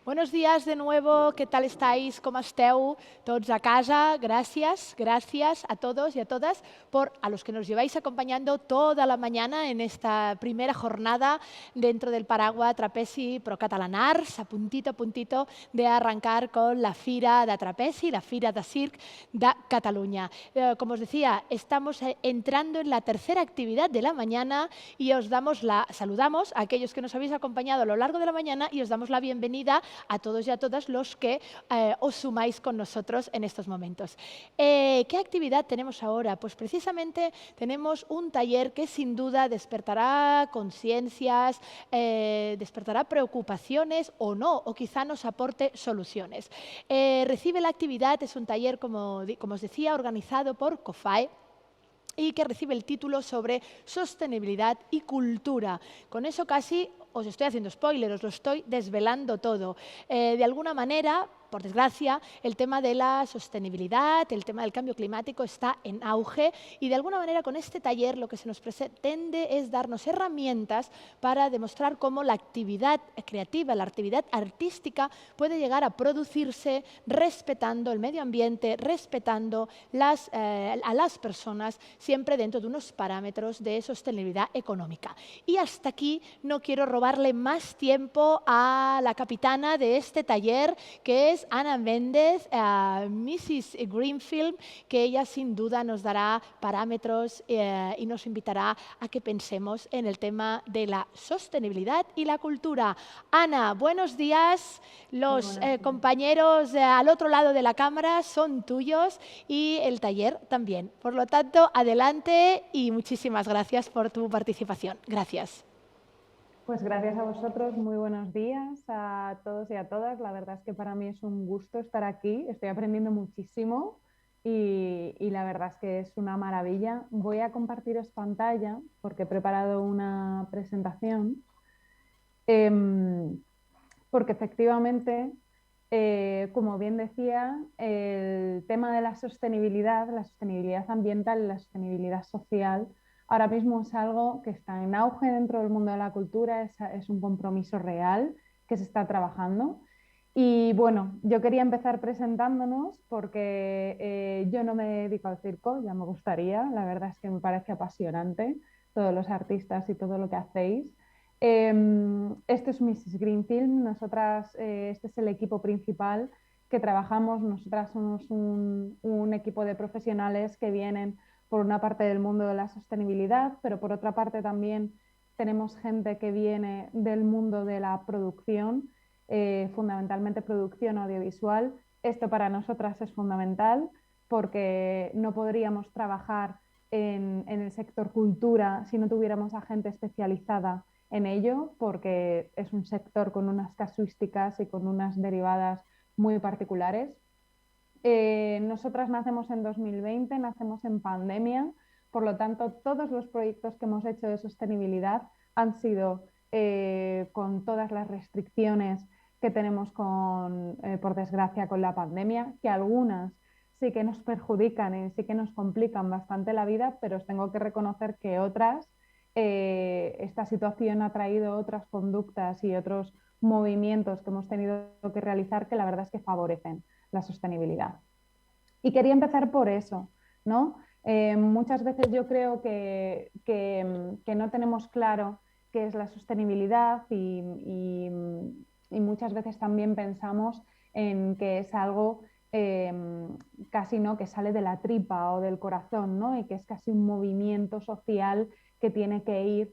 Buenos días de nuevo, ¿qué tal estáis? ¿Cómo esteu? Todos a casa, gracias, gracias a todos y a todas a los que nos lleváis acompañando toda la mañana en esta primera jornada dentro del paraguas Trapezi Pro Catalanars, a puntito de arrancar con la Fira de Trapezi, la Fira de Circ de Cataluña. Como os decía, estamos entrando en la tercera actividad de la mañana y saludamos a aquellos que nos habéis acompañado a lo largo de la mañana y os damos la bienvenida a todos y a todas los que os sumáis con nosotros en estos momentos. ¿Qué actividad tenemos ahora? Pues precisamente tenemos un taller que sin duda despertará conciencias, despertará preocupaciones o no, o quizá nos aporte soluciones. Recibe la actividad, es un taller, como os decía, organizado por COFAE, y que recibe el título sobre sostenibilidad y cultura. Con eso casi os estoy haciendo spoiler, os lo estoy desvelando todo. De alguna manera, por desgracia, el tema de la sostenibilidad, el tema del cambio climático está en auge y de alguna manera con este taller lo que se nos pretende es darnos herramientas para demostrar cómo la actividad creativa, la actividad artística puede llegar a producirse respetando el medio ambiente, respetando a las personas, siempre dentro de unos parámetros de sostenibilidad económica. Y hasta aquí no quiero robarle más tiempo a la capitana de este taller, que es Ana Méndez, Mrs. Greenfield, que ella sin duda nos dará parámetros y nos invitará a que pensemos en el tema de la sostenibilidad y la cultura. Ana, buenos días. Los compañeros al otro lado de la cámara son tuyos y el taller también. Por lo tanto, adelante y muchísimas gracias por tu participación. Gracias. Pues gracias a vosotros, muy buenos días a todos y a todas. La verdad es que para mí es un gusto estar aquí, estoy aprendiendo muchísimo y la verdad es que es una maravilla. Voy a compartiros pantalla porque he preparado una presentación, porque efectivamente, como bien decía, el tema de la sostenibilidad ambiental y la sostenibilidad social ahora mismo es algo que está en auge dentro del mundo de la cultura, es un compromiso real que se está trabajando. Y bueno, yo quería empezar presentándonos porque yo no me dedico al circo, ya me gustaría, la verdad es que me parece apasionante todos los artistas y todo lo que hacéis. Este es Mrs. Greenfield, nosotras, este es el equipo principal que trabajamos, nosotras somos un equipo de profesionales que vienen por una parte del mundo de la sostenibilidad, pero por otra parte también tenemos gente que viene del mundo de la producción, fundamentalmente producción audiovisual. Esto para nosotras es fundamental porque no podríamos trabajar en el sector cultura si no tuviéramos a gente especializada en ello, porque es un sector con unas casuísticas y con unas derivadas muy particulares. Nosotras nacemos en 2020, nacemos en pandemia, por lo tanto todos los proyectos que hemos hecho de sostenibilidad han sido con todas las restricciones que tenemos por desgracia con la pandemia, que algunas sí que nos perjudican y sí que nos complican bastante la vida, pero os tengo que reconocer que otras, esta situación ha traído otras conductas y otros movimientos que hemos tenido que realizar que la verdad es que favorecen la sostenibilidad. Y quería empezar por eso, ¿no? Muchas veces yo creo que no tenemos claro qué es la sostenibilidad y muchas veces también pensamos en que es algo casi no que sale de la tripa o del corazón, ¿no? Y que es casi un movimiento social que tiene que ir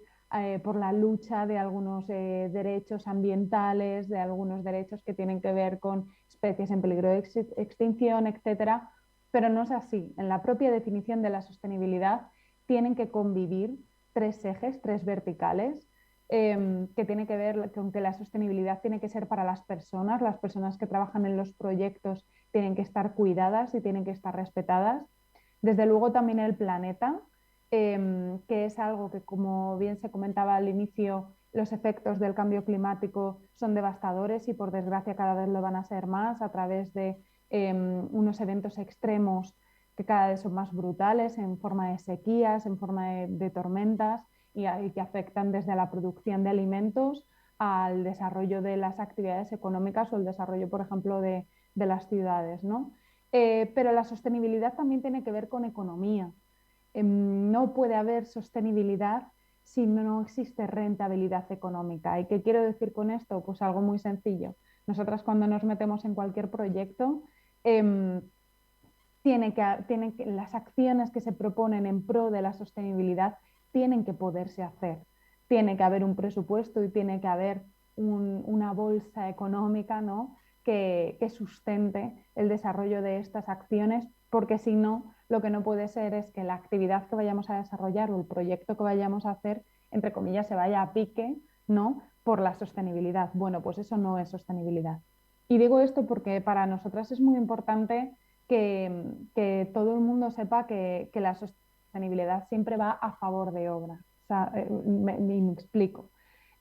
por la lucha de algunos derechos ambientales, de algunos derechos que tienen que ver con especies en peligro de extinción, etcétera. Pero no es así. En la propia definición de la sostenibilidad tienen que convivir tres ejes, tres verticales, que tiene que ver con que la sostenibilidad tiene que ser para las personas que trabajan en los proyectos tienen que estar cuidadas y tienen que estar respetadas. Desde luego también el planeta, que es algo que, como bien se comentaba al inicio, los efectos del cambio climático son devastadores y por desgracia cada vez lo van a ser más a través de unos eventos extremos que cada vez son más brutales en forma de sequías, en forma de tormentas y que afectan desde la producción de alimentos al desarrollo de las actividades económicas o el desarrollo, por ejemplo, de las ciudades, ¿no? Pero la sostenibilidad también tiene que ver con economía. No puede haber sostenibilidad si no existe rentabilidad económica. ¿Y qué quiero decir con esto? Pues algo muy sencillo. Nosotras cuando nos metemos en cualquier proyecto, eh, las acciones que se proponen en pro de la sostenibilidad tienen que poderse hacer. Tiene que haber un presupuesto y tiene que haber una bolsa económica, ¿no? que sustente el desarrollo de estas acciones, porque si no, lo que no puede ser es que la actividad que vayamos a desarrollar o el proyecto que vayamos a hacer, entre comillas, se vaya a pique, ¿no? por la sostenibilidad. Bueno, pues eso no es sostenibilidad. Y digo esto porque para nosotras es muy importante que todo el mundo sepa que la sostenibilidad siempre va a favor de obra. O sea, me explico.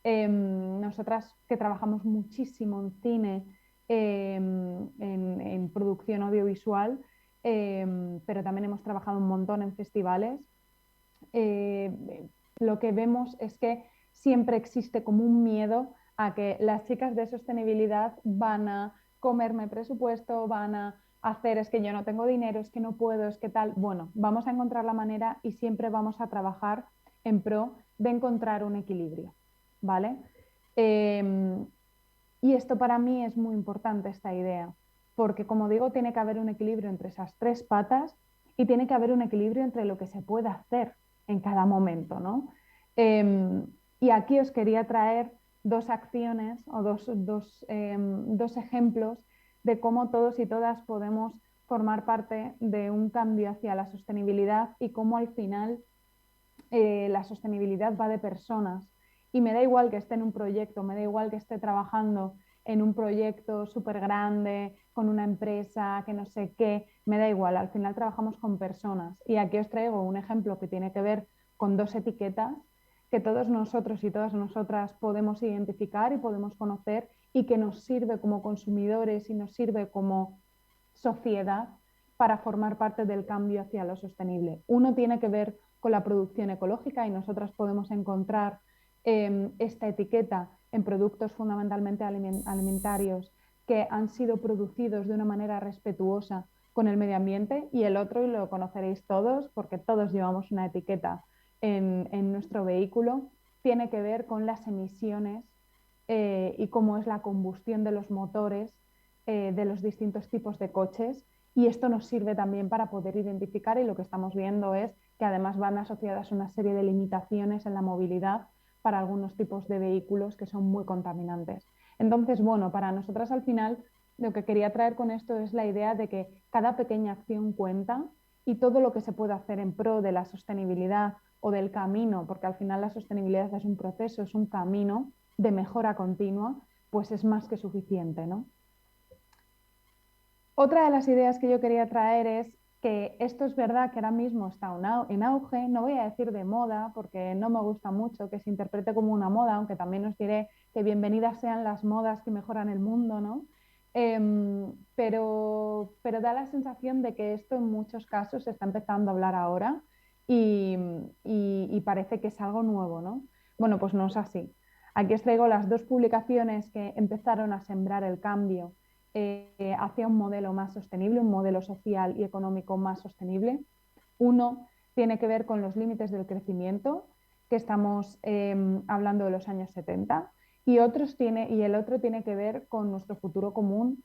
Nosotras que trabajamos muchísimo en cine, en producción audiovisual, pero también hemos trabajado un montón en festivales, lo que vemos es que siempre existe como un miedo a que las chicas de sostenibilidad van a comerme presupuesto, van a hacer es que yo no tengo dinero, es que no puedo, es que tal. Bueno, vamos a encontrar la manera y siempre vamos a trabajar en pro de encontrar un equilibrio, ¿vale? Eh, y esto para mí es muy importante, esta idea, porque como digo, tiene que haber un equilibrio entre esas tres patas y tiene que haber un equilibrio entre lo que se puede hacer en cada momento, ¿no? Y aquí os quería traer dos acciones o dos ejemplos de cómo todos y todas podemos formar parte de un cambio hacia la sostenibilidad y cómo al final la sostenibilidad va de personas. Y me da igual que esté en un proyecto, me da igual que esté trabajando en un proyecto súper grande, con una empresa, que no sé qué, me da igual, al final trabajamos con personas. Y aquí os traigo un ejemplo que tiene que ver con dos etiquetas que todos nosotros y todas nosotras podemos identificar y podemos conocer y que nos sirve como consumidores y nos sirve como sociedad para formar parte del cambio hacia lo sostenible. Uno tiene que ver con la producción ecológica y nosotras podemos encontrar esta etiqueta en productos fundamentalmente alimentarios que han sido producidos de una manera respetuosa con el medio ambiente, y el otro, y lo conoceréis todos porque todos llevamos una etiqueta en nuestro vehículo, tiene que ver con las emisiones y cómo es la combustión de los motores de los distintos tipos de coches, y esto nos sirve también para poder identificar, y lo que estamos viendo es que además van asociadas una serie de limitaciones en la movilidad para algunos tipos de vehículos que son muy contaminantes. Entonces, bueno, para nosotras al final lo que quería traer con esto es la idea de que cada pequeña acción cuenta y todo lo que se puede hacer en pro de la sostenibilidad o del camino, porque al final la sostenibilidad es un proceso, es un camino de mejora continua, pues es más que suficiente, ¿no? Otra de las ideas que yo quería traer es que esto es verdad que ahora mismo está en auge, no voy a decir de moda porque no me gusta mucho que se interprete como una moda, aunque también os diré que bienvenidas sean las modas que mejoran el mundo, ¿no? Pero da la sensación de que esto en muchos casos se está empezando a hablar ahora y, y parece que es algo nuevo, ¿no? Bueno, pues no es así. Aquí os traigo las dos publicaciones que empezaron a sembrar el cambio hacia un modelo más sostenible, un modelo social y económico más sostenible. Uno tiene que ver con los límites del crecimiento, que estamos hablando de los años 70, y el otro tiene que ver con nuestro futuro común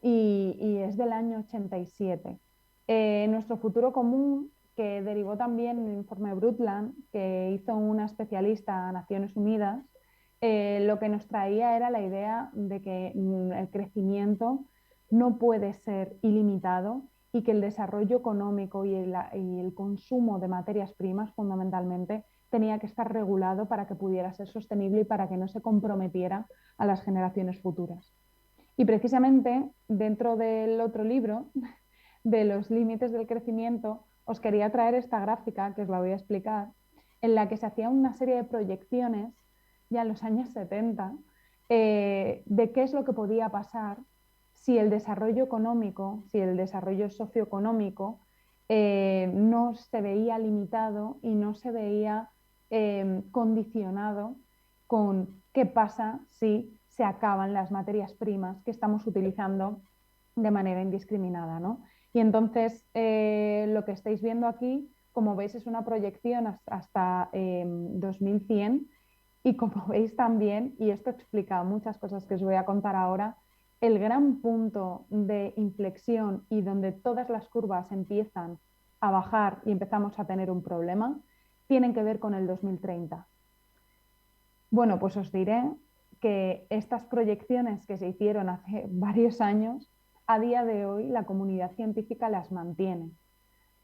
y es del año 87. Nuestro futuro común, que derivó también en el informe Brundtland, que hizo una especialista a Naciones Unidas, lo que nos traía era la idea de que el crecimiento no puede ser ilimitado y que el desarrollo económico y el consumo de materias primas fundamentalmente tenía que estar regulado para que pudiera ser sostenible y para que no se comprometiera a las generaciones futuras. Y precisamente dentro del otro libro, de los límites del crecimiento, os quería traer esta gráfica, que os la voy a explicar, en la que se hacía una serie de proyecciones ya en los años 70 de qué es lo que podía pasar si el desarrollo económico, si el desarrollo socioeconómico no se veía limitado y no se veía condicionado con ¿qué pasa si se acaban las materias primas que estamos utilizando de manera indiscriminada, ¿no? Y entonces lo que estáis viendo aquí, como veis, es una proyección hasta 2100 y como veis también, y esto explica muchas cosas que os voy a contar ahora, el gran punto de inflexión y donde todas las curvas empiezan a bajar y empezamos a tener un problema, tienen que ver con el 2030. Bueno, pues os diré que estas proyecciones que se hicieron hace varios años, a día de hoy la comunidad científica las mantiene,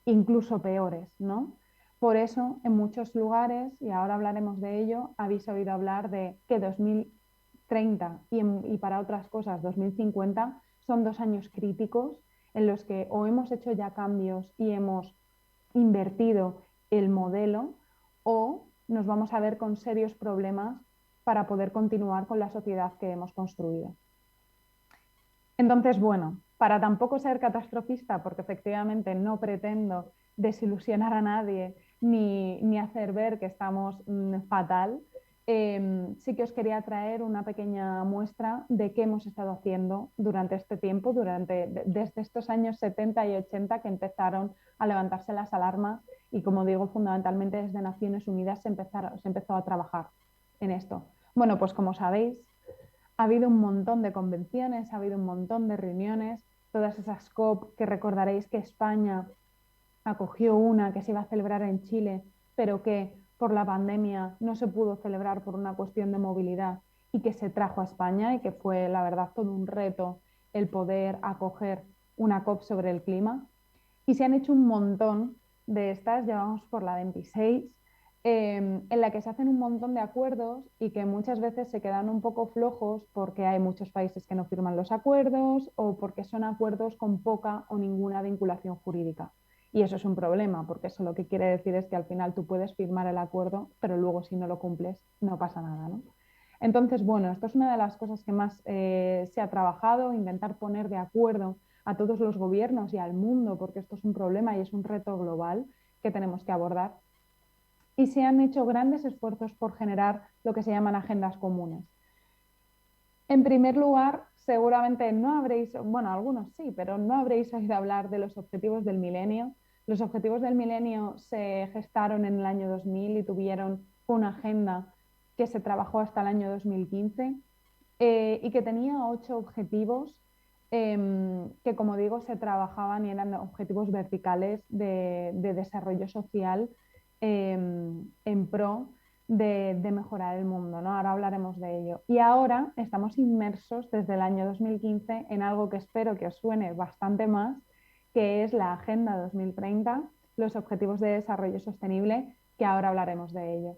incluso peores, ¿no? Por eso, en muchos lugares, y ahora hablaremos de ello, habéis oído hablar de que 2030 y para otras cosas 2050 son 2 años críticos en los que o hemos hecho ya cambios y hemos invertido el modelo o nos vamos a ver con serios problemas para poder continuar con la sociedad que hemos construido. Entonces, bueno, para tampoco ser catastrofista, porque efectivamente no pretendo desilusionar a nadie ni hacer ver que estamos fatal, sí que os quería traer una pequeña muestra de qué hemos estado haciendo durante este tiempo, desde estos años 70 y 80 que empezaron a levantarse las alarmas y, como digo, fundamentalmente desde Naciones Unidas se empezó a trabajar en esto. Bueno, pues como sabéis, ha habido un montón de convenciones, ha habido un montón de reuniones, todas esas COP que recordaréis que España acogió una que se iba a celebrar en Chile, pero que por la pandemia no se pudo celebrar por una cuestión de movilidad y que se trajo a España y que fue, la verdad, todo un reto el poder acoger una COP sobre el clima. Y se han hecho un montón de estas, llevamos por la 26, en la que se hacen un montón de acuerdos y que muchas veces se quedan un poco flojos porque hay muchos países que no firman los acuerdos o porque son acuerdos con poca o ninguna vinculación jurídica. Y eso es un problema, porque eso lo que quiere decir es que al final tú puedes firmar el acuerdo, pero luego si no lo cumples no pasa nada, ¿no? Entonces, bueno, esto es una de las cosas que más se ha trabajado, intentar poner de acuerdo a todos los gobiernos y al mundo, porque esto es un problema y es un reto global que tenemos que abordar. Y se han hecho grandes esfuerzos por generar lo que se llaman agendas comunes. En primer lugar, seguramente no habréis, bueno, algunos sí, pero no habréis oído hablar de los objetivos del milenio. Los objetivos del milenio se gestaron en el año 2000 y tuvieron una agenda que se trabajó hasta el año 2015 y que tenía 8 objetivos que, como digo, se trabajaban y eran objetivos verticales de desarrollo social en pro de mejorar el mundo, ¿no? Ahora hablaremos de ello. Y ahora estamos inmersos desde el año 2015 en algo que espero que os suene bastante más, que es la Agenda 2030, los Objetivos de Desarrollo Sostenible, que ahora hablaremos de ello.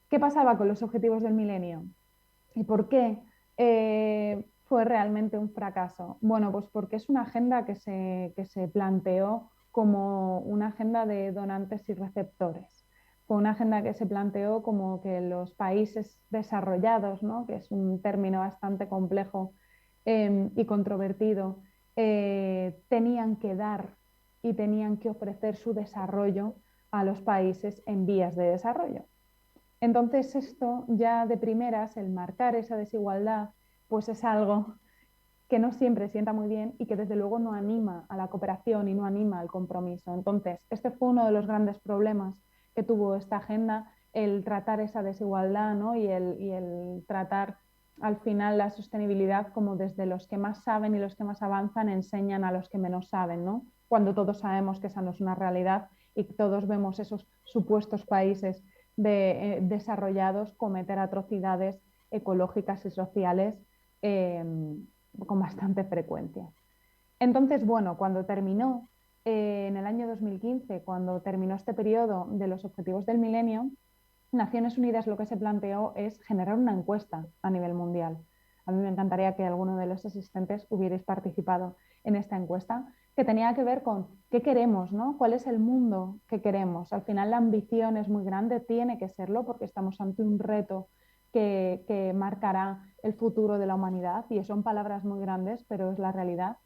¿Qué pasaba con los Objetivos del Milenio? ¿Y por qué fue realmente un fracaso? Bueno, pues porque es una agenda que se planteó como una agenda de donantes y receptores. Fue una agenda que se planteó como que los países desarrollados, ¿no? Que es un término bastante complejo y controvertido, tenían que dar y tenían que ofrecer su desarrollo a los países en vías de desarrollo. Entonces esto ya de primeras, el marcar esa desigualdad, pues es algo que no siempre sienta muy bien y que desde luego no anima a la cooperación y no anima al compromiso. Entonces, este fue uno de los grandes problemas que tuvo esta agenda, el tratar esa desigualdad, ¿no? y el tratar al final la sostenibilidad como desde los que más saben y los que más avanzan enseñan a los que menos saben, ¿no? Cuando todos sabemos que esa no es una realidad y todos vemos esos supuestos países desarrollados cometer atrocidades ecológicas y sociales eh, con bastante frecuencia. Entonces, bueno, cuando terminó en el año 2015, cuando terminó este periodo de los Objetivos del Milenio, Naciones Unidas lo que se planteó es generar una encuesta a nivel mundial. A mí me encantaría que alguno de los asistentes hubierais participado en esta encuesta, que tenía que ver con qué queremos, ¿no? ¿Cuál es el mundo que queremos? Al final la ambición es muy grande, tiene que serlo, porque estamos ante un reto que marcará el futuro de la humanidad, y son palabras muy grandes, pero es la realidad.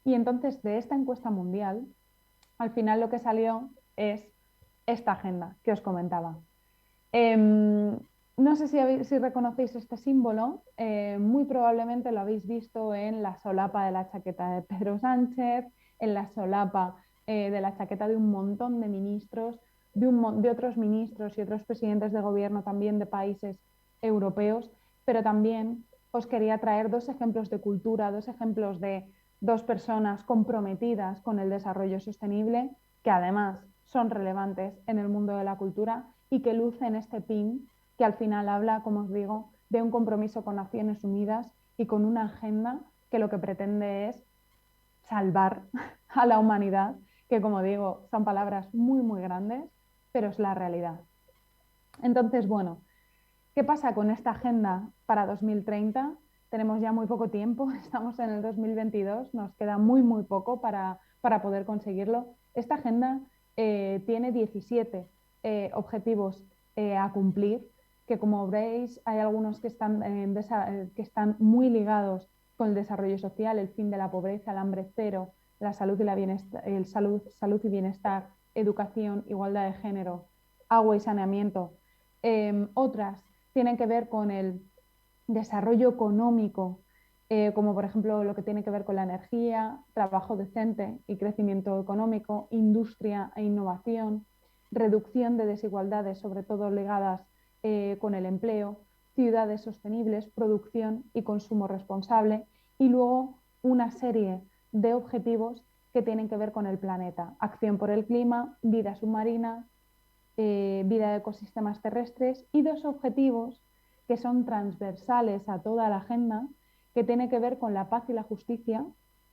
Y entonces de esta encuesta mundial, al final lo que salió es esta agenda que os comentaba. No sé si reconocéis este símbolo, muy probablemente lo habéis visto en la solapa de la chaqueta de Pedro Sánchez, en la solapa de la chaqueta de un montón de ministros, de otros ministros y otros presidentes de gobierno también de países europeos, pero también os quería traer dos ejemplos de cultura, dos ejemplos de dos personas comprometidas con el desarrollo sostenible, que además son relevantes en el mundo de la cultura y que lucen este pin que al final habla, como os digo, de un compromiso con Naciones Unidas y con una agenda que lo que pretende es salvar a la humanidad, que como digo, son palabras muy, muy grandes, pero es la realidad. Entonces, bueno, ¿qué pasa con esta agenda para 2030? Tenemos ya muy poco tiempo, estamos en el 2022, nos queda muy, muy poco para poder conseguirlo. Esta agenda tiene 17 objetivos a cumplir, que como veis hay algunos que están muy ligados con el desarrollo social, el fin de la pobreza, el hambre cero, la salud y, salud y bienestar, educación, igualdad de género, agua y saneamiento. Otras tienen que ver con el desarrollo económico, como por ejemplo lo que tiene que ver con la energía, trabajo decente y crecimiento económico, industria e innovación, reducción de desigualdades, sobre todo ligadas con el empleo, ciudades sostenibles, producción y consumo responsable, y luego una serie de objetivos que tienen que ver con el planeta, acción por el clima, vida submarina, vida de ecosistemas terrestres, y dos objetivos que son transversales a toda la agenda, que tiene que ver con la paz y la justicia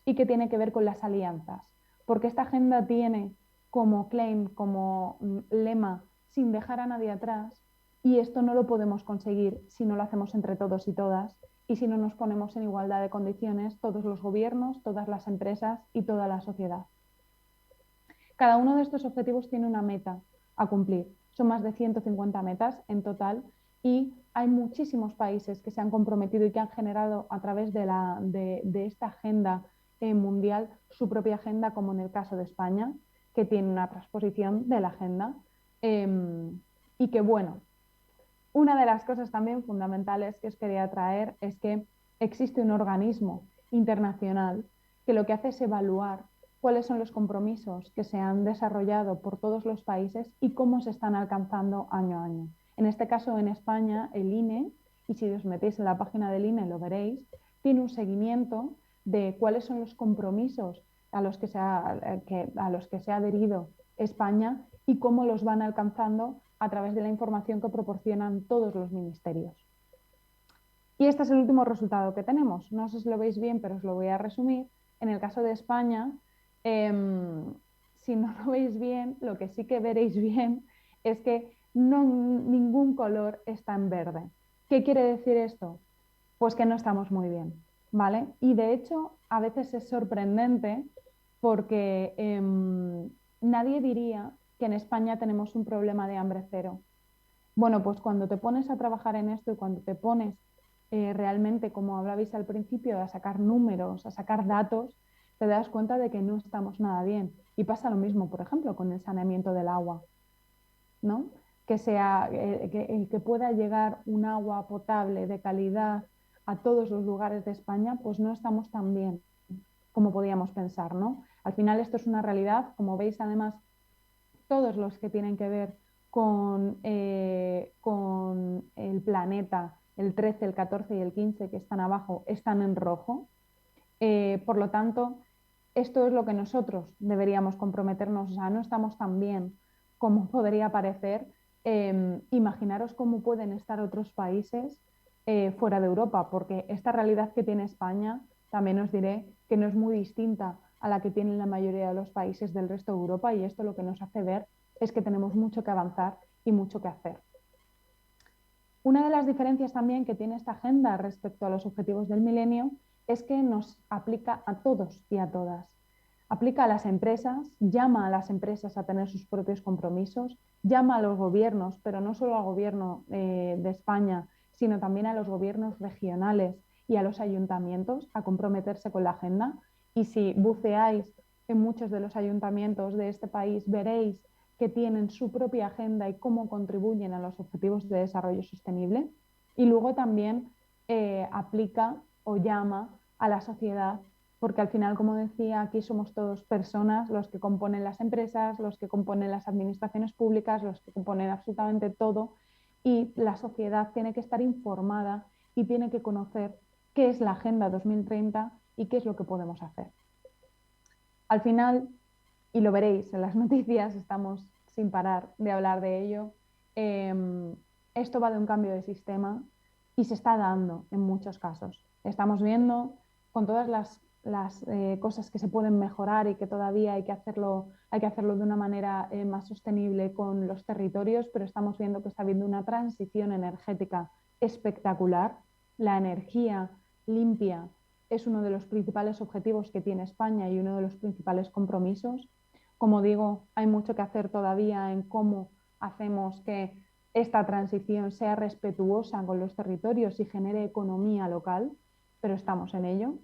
y que tiene que ver con las alianzas. Porque esta agenda tiene como claim, como lema, sin dejar a nadie atrás, y esto no lo podemos conseguir si no lo hacemos entre todos y todas, y si no nos ponemos en igualdad de condiciones todos los gobiernos, todas las empresas y toda la sociedad. Cada uno de estos objetivos tiene una meta a cumplir. Son más de 150 metas en total y hay muchísimos países que se han comprometido y que han generado a través de esta agenda mundial su propia agenda, como en el caso de España, que tiene una transposición de la agenda. Y que, bueno, una de las cosas también fundamentales que os quería traer es que existe un organismo internacional que lo que hace es evaluar cuáles son los compromisos que se han desarrollado por todos los países y cómo se están alcanzando año a año. En este caso, en España, el INE, y si os metéis en la página del INE lo veréis, tiene un seguimiento de cuáles son los compromisos a los que se ha adherido España y cómo los van alcanzando a través de la información que proporcionan todos los ministerios. Y este es el último resultado que tenemos. No sé si lo veis bien, pero os lo voy a resumir. En el caso de España, si no lo veis bien, lo que sí que veréis bien es que ningún color está en verde. ¿Qué quiere decir esto? Pues que no estamos muy bien, ¿vale? Y de hecho, a veces es sorprendente porque nadie diría que en España tenemos un problema de hambre cero. Bueno, pues cuando te pones a trabajar en esto y cuando te pones realmente, como hablabais al principio, a sacar números, a sacar datos, te das cuenta de que no estamos nada bien. Y pasa lo mismo, por ejemplo, con el saneamiento del agua, ¿no? Que pueda llegar un agua potable de calidad a todos los lugares de España, pues no estamos tan bien como podíamos pensar, ¿no? Al final esto es una realidad, como veis además, todos los que tienen que ver con el planeta, el 13, el 14 y el 15 que están abajo, están en rojo. Por lo tanto, esto es lo que nosotros deberíamos comprometernos. O sea, no estamos tan bien como podría parecer. Imaginaros cómo pueden estar otros países fuera de Europa, porque esta realidad que tiene España, también os diré que no es muy distinta a la que tienen la mayoría de los países del resto de Europa, y esto lo que nos hace ver es que tenemos mucho que avanzar y mucho que hacer. Una de las diferencias también que tiene esta agenda respecto a los objetivos del milenio es que nos aplica a todos y a todas. Aplica a las empresas, llama a las empresas a tener sus propios compromisos, llama a los gobiernos, pero no solo al gobierno de España, sino también a los gobiernos regionales y a los ayuntamientos a comprometerse con la agenda. Y si buceáis en muchos de los ayuntamientos de este país, veréis que tienen su propia agenda y cómo contribuyen a los objetivos de desarrollo sostenible. Y luego también aplica o llama a la sociedad, porque al final, como decía, aquí somos todos personas, los que componen las empresas, los que componen las administraciones públicas, los que componen absolutamente todo, y la sociedad tiene que estar informada y tiene que conocer qué es la Agenda 2030 y qué es lo que podemos hacer. Al final, y lo veréis en las noticias, estamos sin parar de hablar de ello, esto va de un cambio de sistema y se está dando en muchos casos. Estamos viendo con todas las cosas que se pueden mejorar y que todavía hay que hacerlo de una manera más sostenible con los territorios, pero estamos viendo que está habiendo una transición energética espectacular. La energía limpia es uno de los principales objetivos que tiene España y uno de los principales compromisos. Como digo, hay mucho que hacer todavía en cómo hacemos que esta transición sea respetuosa con los territorios y genere economía local, pero estamos en ello.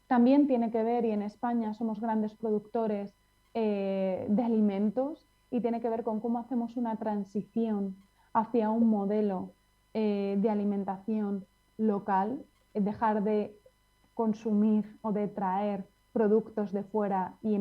También tiene que ver, y en España somos grandes productores de alimentos, y tiene que ver con cómo hacemos una transición hacia un modelo de alimentación local, dejar de consumir o de traer productos de fuera y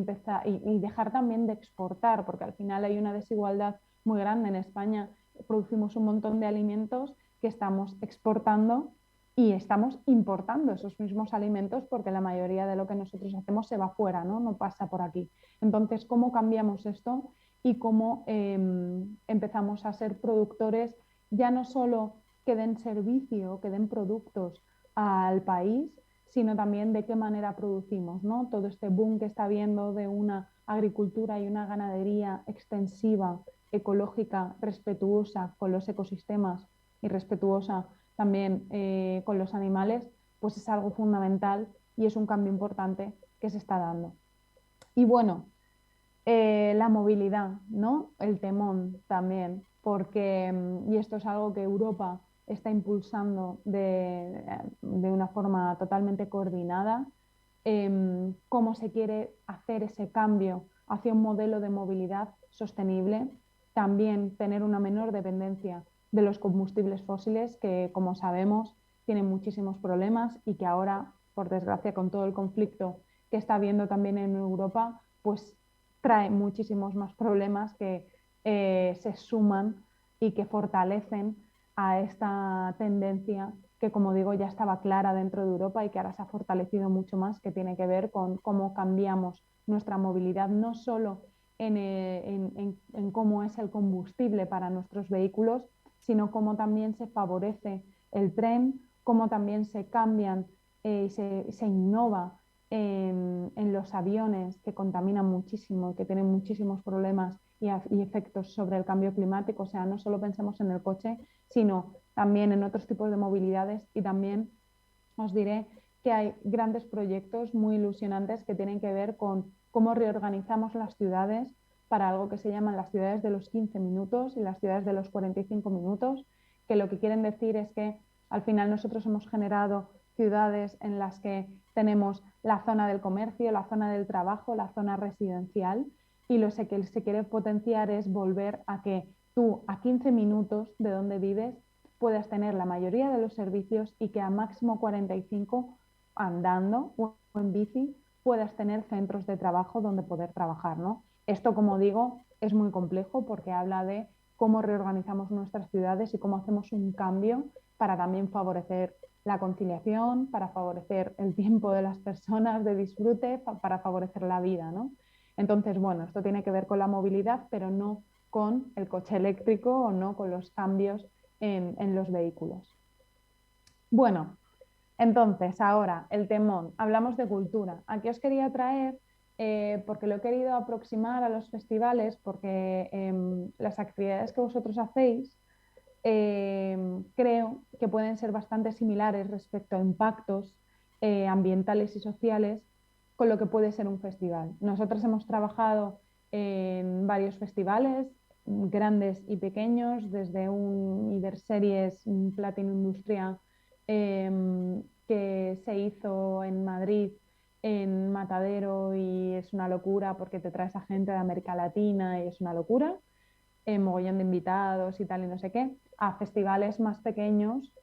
dejar también de exportar, porque al final hay una desigualdad muy grande en España. Producimos un montón de alimentos que estamos exportando y estamos importando esos mismos alimentos porque la mayoría de lo que nosotros hacemos se va fuera, ¿no? No pasa por aquí. Entonces, ¿cómo cambiamos esto y cómo empezamos a ser productores ya no solo que den servicio, que den productos al país, sino también de qué manera producimos, ¿no? Todo este boom que está habiendo de una agricultura y una ganadería extensiva, ecológica, respetuosa con los ecosistemas y respetuosa también con los animales, pues es algo fundamental y es un cambio importante que se está dando. Y bueno, la movilidad, ¿no? El temón también, porque, y esto es algo que Europa está impulsando de una forma totalmente coordinada, cómo se quiere hacer ese cambio hacia un modelo de movilidad sostenible, también tener una menor dependencia de los combustibles fósiles, que como sabemos tienen muchísimos problemas y que ahora, por desgracia, con todo el conflicto que está habiendo también en Europa, pues trae muchísimos más problemas que se suman y que fortalecen a esta tendencia que, como digo, ya estaba clara dentro de Europa y que ahora se ha fortalecido mucho más, que tiene que ver con cómo cambiamos nuestra movilidad, no solo en cómo es el combustible para nuestros vehículos, sino cómo también se favorece el tren, cómo también se cambian y se innova en los aviones, que contaminan muchísimo y que tienen muchísimos problemas y efectos sobre el cambio climático. O sea, no solo pensemos en el coche, sino también en otros tipos de movilidades. Y también os diré que hay grandes proyectos muy ilusionantes que tienen que ver con cómo reorganizamos las ciudades para algo que se llaman las ciudades de los 15 minutos y las ciudades de los 45 minutos, que lo que quieren decir es que al final nosotros hemos generado ciudades en las que tenemos la zona del comercio, la zona del trabajo, la zona residencial, y lo que se quiere potenciar es volver a que tú a 15 minutos de donde vives puedas tener la mayoría de los servicios y que a máximo 45 andando o en bici puedas tener centros de trabajo donde poder trabajar, ¿no? Esto, como digo, es muy complejo porque habla de cómo reorganizamos nuestras ciudades y cómo hacemos un cambio para también favorecer la conciliación, para favorecer el tiempo de las personas de disfrute, para favorecer la vida, ¿no? Entonces, bueno, esto tiene que ver con la movilidad, pero no con el coche eléctrico o no con los cambios en los vehículos. Bueno, entonces, ahora, el temón. Hablamos de cultura. Aquí os quería traer, porque lo he querido aproximar a los festivales, porque las actividades que vosotros hacéis creo que pueden ser bastante similares respecto a impactos ambientales y sociales con lo que puede ser un festival. Nosotros hemos trabajado en varios festivales, grandes y pequeños, desde un Iberseries, un Platino Industria que se hizo en Madrid en Matadero y es una locura porque te traes a gente de América Latina y es una locura, mogollón de invitados y tal y no sé qué, a festivales más pequeños,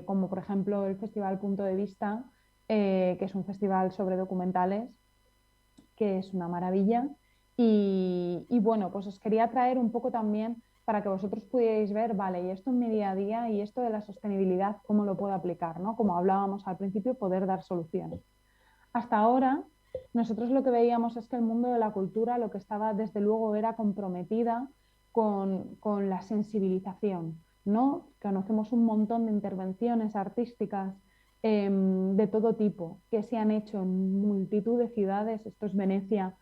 como por ejemplo el Festival Punto de Vista, que es un festival sobre documentales, que es una maravilla. Y bueno, pues os quería traer un poco también para que vosotros pudierais ver, vale, y esto en mi día a día y esto de la sostenibilidad, ¿cómo lo puedo aplicar? ¿No? Como hablábamos al principio, poder dar soluciones. Hasta ahora, nosotros lo que veíamos es que el mundo de la cultura lo que estaba desde luego era comprometida con la sensibilización, ¿no? Conocemos un montón de intervenciones artísticas de todo tipo que se han hecho en multitud de ciudades. Esto es Venecia,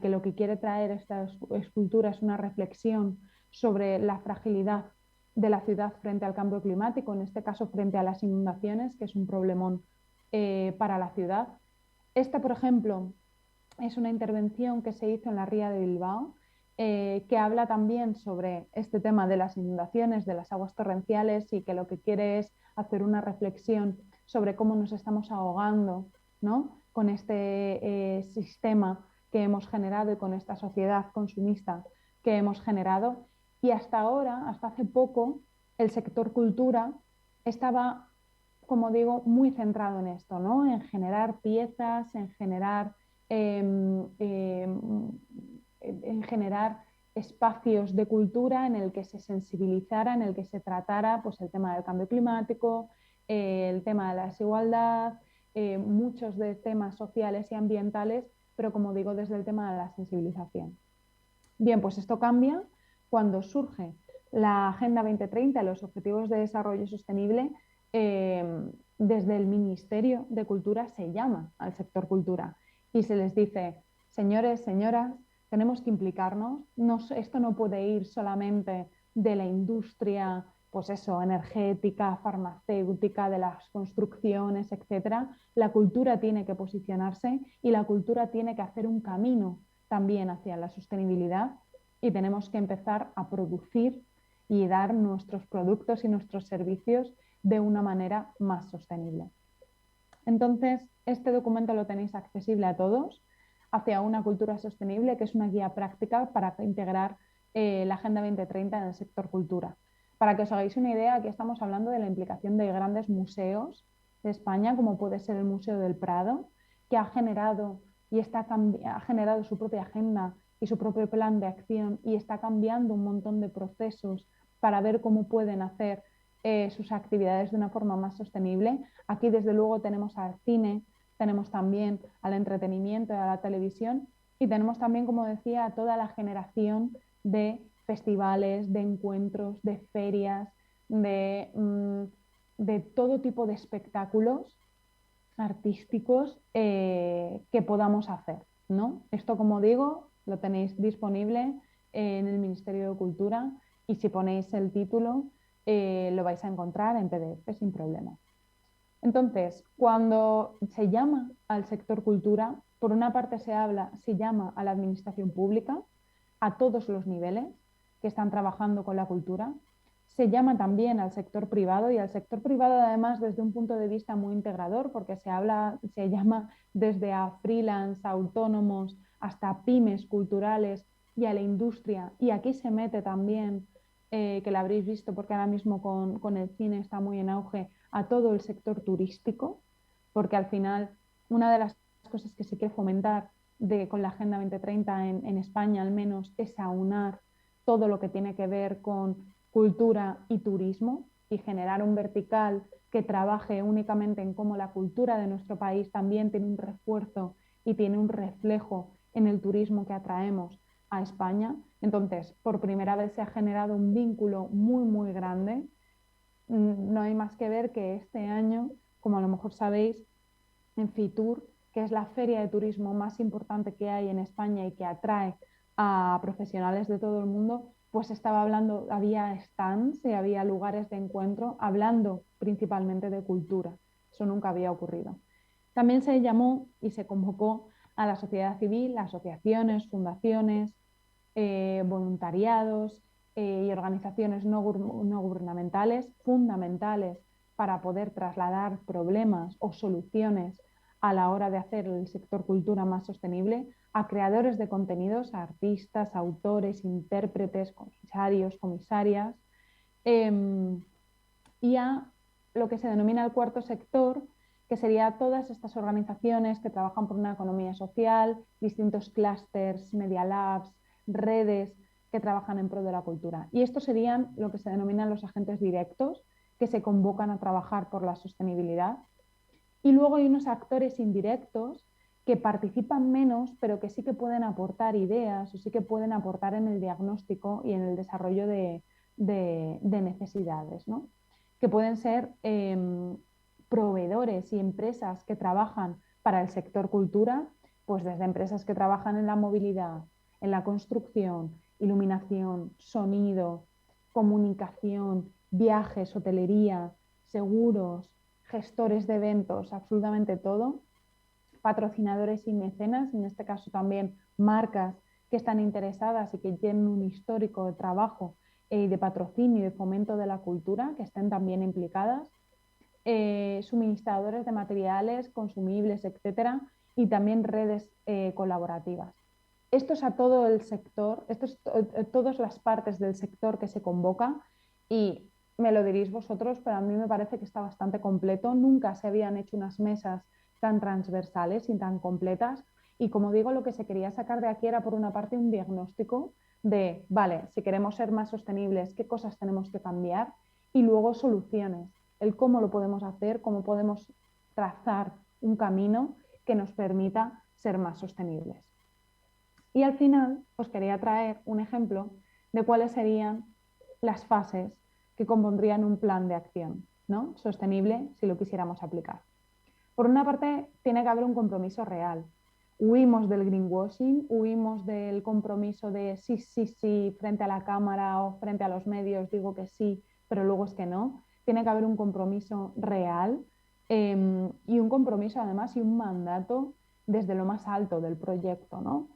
que lo que quiere traer esta escultura es una reflexión sobre la fragilidad de la ciudad frente al cambio climático, en este caso frente a las inundaciones, que es un problemón para la ciudad. Esta, por ejemplo, es una intervención que se hizo en la Ría de Bilbao, que habla también sobre este tema de las inundaciones, de las aguas torrenciales y que lo que quiere es hacer una reflexión sobre cómo nos estamos ahogando, ¿no? Con este sistema que hemos generado y con esta sociedad consumista que hemos generado. Y hasta ahora, hasta hace poco, el sector cultura estaba, como digo, muy centrado en esto, ¿no? En generar piezas, en generar espacios de cultura en el que se sensibilizara, en el que se tratara pues, el tema del cambio climático, el tema de la desigualdad, muchos de temas sociales y ambientales, pero como digo, desde el tema de la sensibilización. Bien, pues esto cambia cuando surge la Agenda 2030, los Objetivos de Desarrollo Sostenible. Desde el Ministerio de Cultura se llama al sector cultura y se les dice, señores, señoras, tenemos que implicarnos, esto no puede ir solamente de la industria, pues eso, energética, farmacéutica, de las construcciones, etcétera. La cultura tiene que posicionarse y la cultura tiene que hacer un camino también hacia la sostenibilidad y tenemos que empezar a producir y dar nuestros productos y nuestros servicios de una manera más sostenible. Entonces, este documento lo tenéis accesible a todos, hacia una cultura sostenible, que es una guía práctica para integrar la Agenda 2030 en el sector cultura. Para que os hagáis una idea, aquí estamos hablando de la implicación de grandes museos de España, como puede ser el Museo del Prado, que ha generado ha generado su propia agenda y su propio plan de acción y está cambiando un montón de procesos para ver cómo pueden hacer sus actividades de una forma más sostenible. Aquí, desde luego, tenemos al cine, tenemos también al entretenimiento y a la televisión y tenemos también, como decía, a toda la generación de festivales, de encuentros, de ferias, de todo tipo de espectáculos artísticos que podamos hacer, ¿no? Esto, como digo, lo tenéis disponible en el Ministerio de Cultura y si ponéis el título lo vais a encontrar en PDF sin problema. Entonces, cuando se llama al sector cultura, por una parte se llama a la administración pública, a todos los niveles que están trabajando con la cultura, se llama también al sector privado y al sector privado además desde un punto de vista muy integrador porque se llama desde a freelance, a autónomos, hasta pymes culturales y a la industria y aquí se mete también, que la habréis visto porque ahora mismo con el cine está muy en auge, a todo el sector turístico, porque al final una de las cosas que se quiere fomentar con la Agenda 2030 en España al menos es aunar todo lo que tiene que ver con cultura y turismo y generar un vertical que trabaje únicamente en cómo la cultura de nuestro país también tiene un refuerzo y tiene un reflejo en el turismo que atraemos a España. Entonces, por primera vez se ha generado un vínculo muy, muy grande. No hay más que ver que este año, como a lo mejor sabéis, en Fitur, que es la feria de turismo más importante que hay en España y que atrae a profesionales de todo el mundo, pues estaba hablando, había stands y había lugares de encuentro hablando principalmente de cultura. Eso nunca había ocurrido. También se llamó y se convocó a la sociedad civil, asociaciones, fundaciones, voluntariados y organizaciones no gubernamentales fundamentales para poder trasladar problemas o soluciones a la hora de hacer el sector cultura más sostenible, a creadores de contenidos, a artistas, autores, intérpretes, comisarias, y a lo que se denomina el cuarto sector, que sería todas estas organizaciones que trabajan por una economía social, distintos clústeres, media labs, redes que trabajan en pro de la cultura. Y estos serían lo que se denominan los agentes directos, que se convocan a trabajar por la sostenibilidad. Y luego hay unos actores indirectos que participan menos, pero que sí que pueden aportar ideas o sí que pueden aportar en el diagnóstico y en el desarrollo de necesidades, ¿no? Que pueden ser proveedores y empresas que trabajan para el sector cultura, pues desde empresas que trabajan en la movilidad, en la construcción, iluminación, sonido, comunicación, viajes, hotelería, seguros, gestores de eventos, absolutamente todo, patrocinadores y mecenas, en este caso también marcas que están interesadas y que tienen un histórico de trabajo y de patrocinio y de fomento de la cultura, que estén también implicadas, suministradores de materiales, consumibles, etcétera, y también redes colaborativas. Esto es a todo el sector, esto es todas las partes del sector que se convoca y me lo diréis vosotros, pero a mí me parece que está bastante completo. Nunca se habían hecho unas mesas tan transversales y tan completas. Y como digo, lo que se quería sacar de aquí era, por una parte, un diagnóstico de, vale, si queremos ser más sostenibles, qué cosas tenemos que cambiar, y luego soluciones, el cómo lo podemos hacer, cómo podemos trazar un camino que nos permita ser más sostenibles. Y al final os quería traer un ejemplo de cuáles serían las fases que compondrían un plan de acción, ¿no? Sostenible si lo quisiéramos aplicar. Por una parte, tiene que haber un compromiso real. Huimos del greenwashing, huimos del compromiso de sí, sí, sí, frente a la cámara o frente a los medios digo que sí, pero luego es que no. Tiene que haber un compromiso real y un compromiso además y un mandato desde lo más alto del proyecto, ¿no?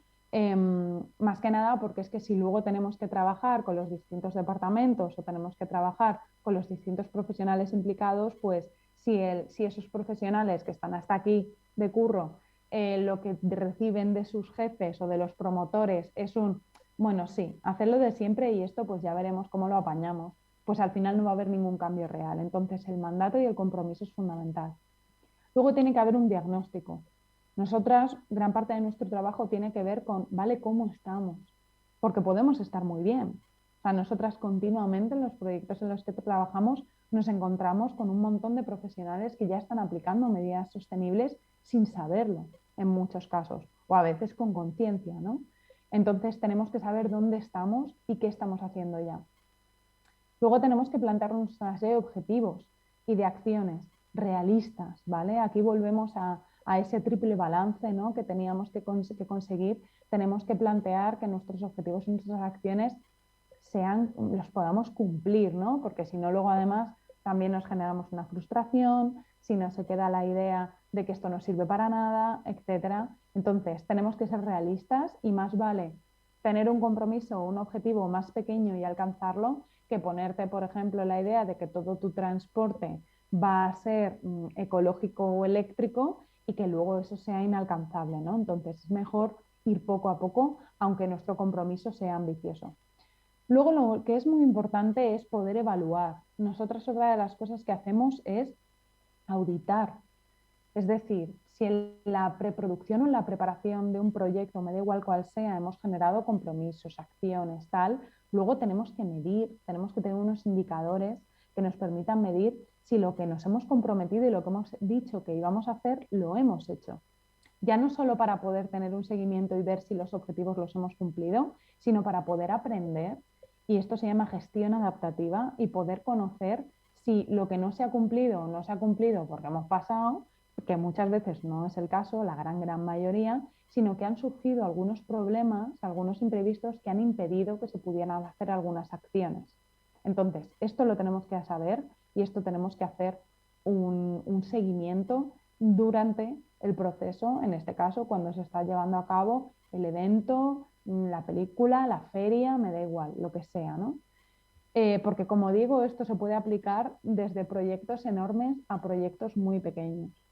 Más que nada porque es que si luego tenemos que trabajar con los distintos departamentos o tenemos que trabajar con los distintos profesionales implicados, pues si esos profesionales que están hasta aquí de curro, lo que reciben de sus jefes o de los promotores es un, bueno, sí, hacerlo de siempre y esto pues ya veremos cómo lo apañamos, pues al final no va a haber ningún cambio real. Entonces el mandato y el compromiso es fundamental. Luego tiene que haber un diagnóstico. Nosotras, gran parte de nuestro trabajo tiene que ver con, ¿vale? ¿Cómo estamos? Porque podemos estar muy bien. O sea, nosotras continuamente en los proyectos en los que trabajamos nos encontramos con un montón de profesionales que ya están aplicando medidas sostenibles sin saberlo, en muchos casos, o a veces con conciencia, ¿no? Entonces tenemos que saber dónde estamos y qué estamos haciendo ya. Luego tenemos que plantearnos una serie de objetivos y de acciones realistas, ¿vale? Aquí volvemos a ese triple balance, ¿no? Que teníamos que conseguir. Tenemos que plantear que nuestros objetivos y nuestras acciones los podamos cumplir, ¿no? Porque si no, luego además también nos generamos una frustración, si no se queda la idea de que esto no sirve para nada, etcétera. Entonces, tenemos que ser realistas y más vale tener un compromiso o un objetivo más pequeño y alcanzarlo que ponerte, por ejemplo, la idea de que todo tu transporte va a ser ecológico o eléctrico y que luego eso sea inalcanzable, ¿no? Entonces es mejor ir poco a poco, aunque nuestro compromiso sea ambicioso. Luego lo que es muy importante es poder evaluar. Nosotras otra de las cosas que hacemos es auditar. Es decir, si en la preproducción o en la preparación de un proyecto, me da igual cuál sea, hemos generado compromisos, acciones, tal, luego tenemos que medir, tenemos que tener unos indicadores que nos permitan medir si lo que nos hemos comprometido y lo que hemos dicho que íbamos a hacer, lo hemos hecho. Ya no solo para poder tener un seguimiento y ver si los objetivos los hemos cumplido, sino para poder aprender, y esto se llama gestión adaptativa, y poder conocer si lo que no se ha cumplido o no se ha cumplido porque hemos pasado, que muchas veces no es el caso, la gran mayoría, sino que han surgido algunos problemas, algunos imprevistos que han impedido que se pudieran hacer algunas acciones. Entonces, esto lo tenemos que saber y esto tenemos que hacer un seguimiento durante el proceso, en este caso, cuando se está llevando a cabo el evento, la película, la feria, me da igual, lo que sea, ¿no? Porque como digo, esto se puede aplicar desde proyectos enormes a proyectos muy pequeños.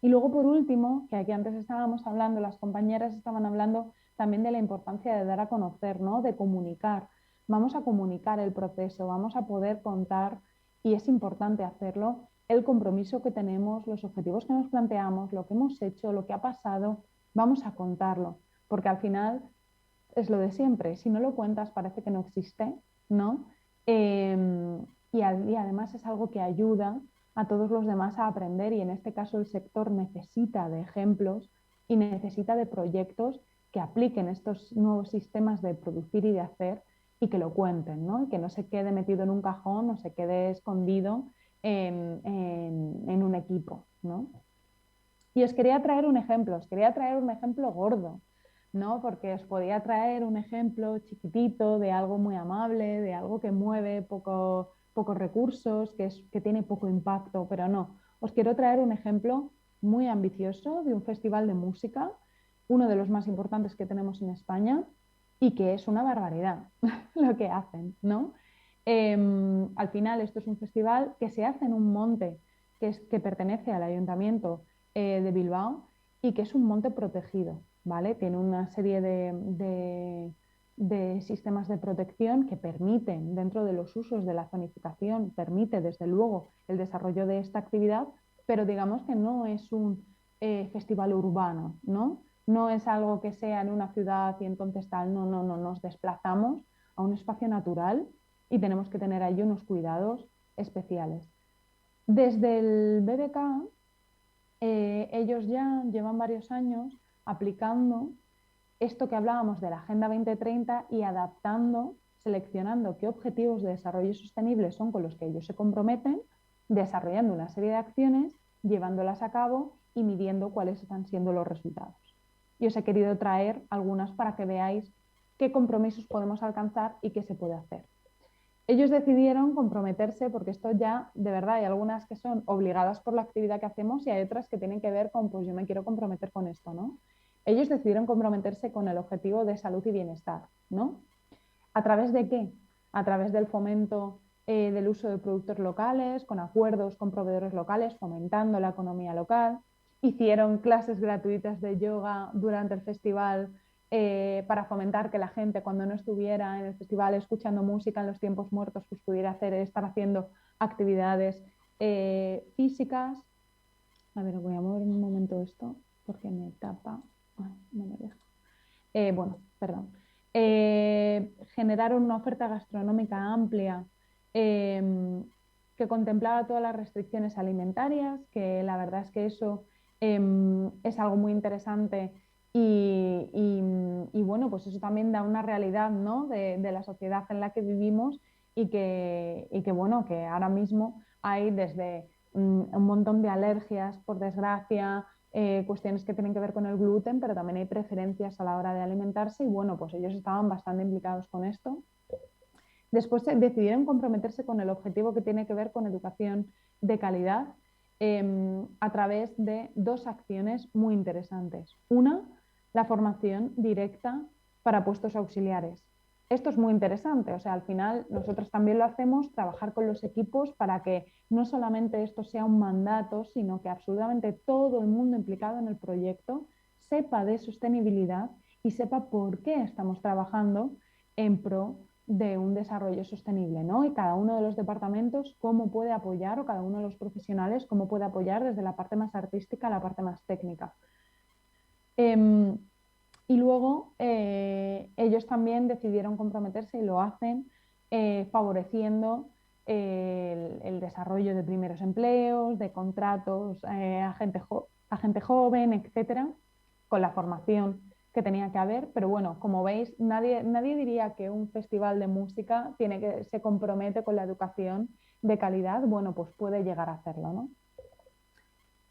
Y luego, por último, que aquí antes estábamos hablando, las compañeras estaban hablando también de la importancia de dar a conocer, ¿no? De comunicar. Vamos a comunicar el proceso, vamos a poder contar, y es importante hacerlo, el compromiso que tenemos, los objetivos que nos planteamos, lo que hemos hecho, lo que ha pasado, vamos a contarlo, porque al final es lo de siempre, si no lo cuentas parece que no existe, ¿no? Y además es algo que ayuda a todos los demás a aprender y en este caso el sector necesita de ejemplos y necesita de proyectos que apliquen estos nuevos sistemas de producir y de hacer y que lo cuenten, ¿no? Y que no se quede metido en un cajón o se quede escondido en un equipo, ¿no? Y os quería traer un ejemplo gordo, ¿no? Porque os podía traer un ejemplo chiquitito de algo muy amable, de algo que mueve pocos recursos, que tiene poco impacto, pero no. Os quiero traer un ejemplo muy ambicioso de un festival de música, uno de los más importantes que tenemos en España y que es una barbaridad lo que hacen, ¿no? Al final esto es un festival que se hace en un monte que pertenece al ayuntamiento de Bilbao y que es un monte protegido, ¿vale? Tiene una serie de sistemas de protección que permiten, dentro de los usos de la zonificación, permite desde luego el desarrollo de esta actividad, pero digamos que no es un festival urbano, ¿no? No es algo que sea en una ciudad y entonces tal, no, no, no, nos desplazamos a un espacio natural y tenemos que tener ahí unos cuidados especiales. Desde el BBK, ellos ya llevan varios años aplicando esto que hablábamos de la Agenda 2030 y adaptando, seleccionando qué objetivos de desarrollo sostenible son con los que ellos se comprometen, desarrollando una serie de acciones, llevándolas a cabo y midiendo cuáles están siendo los resultados. Y os he querido traer algunas para que veáis qué compromisos podemos alcanzar y qué se puede hacer. Ellos decidieron comprometerse, porque esto ya, de verdad, hay algunas que son obligadas por la actividad que hacemos y hay otras que tienen que ver con, pues yo me quiero comprometer con esto, ¿no? Ellos decidieron comprometerse con el objetivo de salud y bienestar, ¿no? ¿A través de qué? A través del fomento del uso de productos locales, con acuerdos con proveedores locales, fomentando la economía local. Hicieron clases gratuitas de yoga durante el festival para fomentar que la gente cuando no estuviera en el festival escuchando música en los tiempos muertos pues pudiera estar haciendo actividades físicas. A ver, voy a mover un momento esto porque me tapa. Ay, no me deja. Bueno, perdón. Generaron una oferta gastronómica amplia que contemplaba todas las restricciones alimentarias, que la verdad es que eso es algo muy interesante y bueno, pues eso también da una realidad, ¿no? de la sociedad en la que vivimos y que bueno, que ahora mismo hay desde un montón de alergias, por desgracia, cuestiones que tienen que ver con el gluten, pero también hay preferencias a la hora de alimentarse y bueno, pues ellos estaban bastante implicados con esto. Después decidieron comprometerse con el objetivo que tiene que ver con educación de calidad a través de dos acciones muy interesantes. Una, la formación directa para puestos auxiliares. Esto es muy interesante, o sea, al final nosotros también lo hacemos, trabajar con los equipos para que no solamente esto sea un mandato, sino que absolutamente todo el mundo implicado en el proyecto sepa de sostenibilidad y sepa por qué estamos trabajando en pro de un desarrollo sostenible, ¿no? Y cada uno de los departamentos cómo puede apoyar, o cada uno de los profesionales cómo puede apoyar desde la parte más artística a la parte más técnica. Y luego ellos también decidieron comprometerse y lo hacen favoreciendo el desarrollo de primeros empleos, de contratos a gente joven, etcétera, con la formación que tenía que haber. Pero bueno, como veis, nadie diría que un festival de música se compromete con la educación de calidad. Bueno, pues puede llegar a hacerlo, ¿no?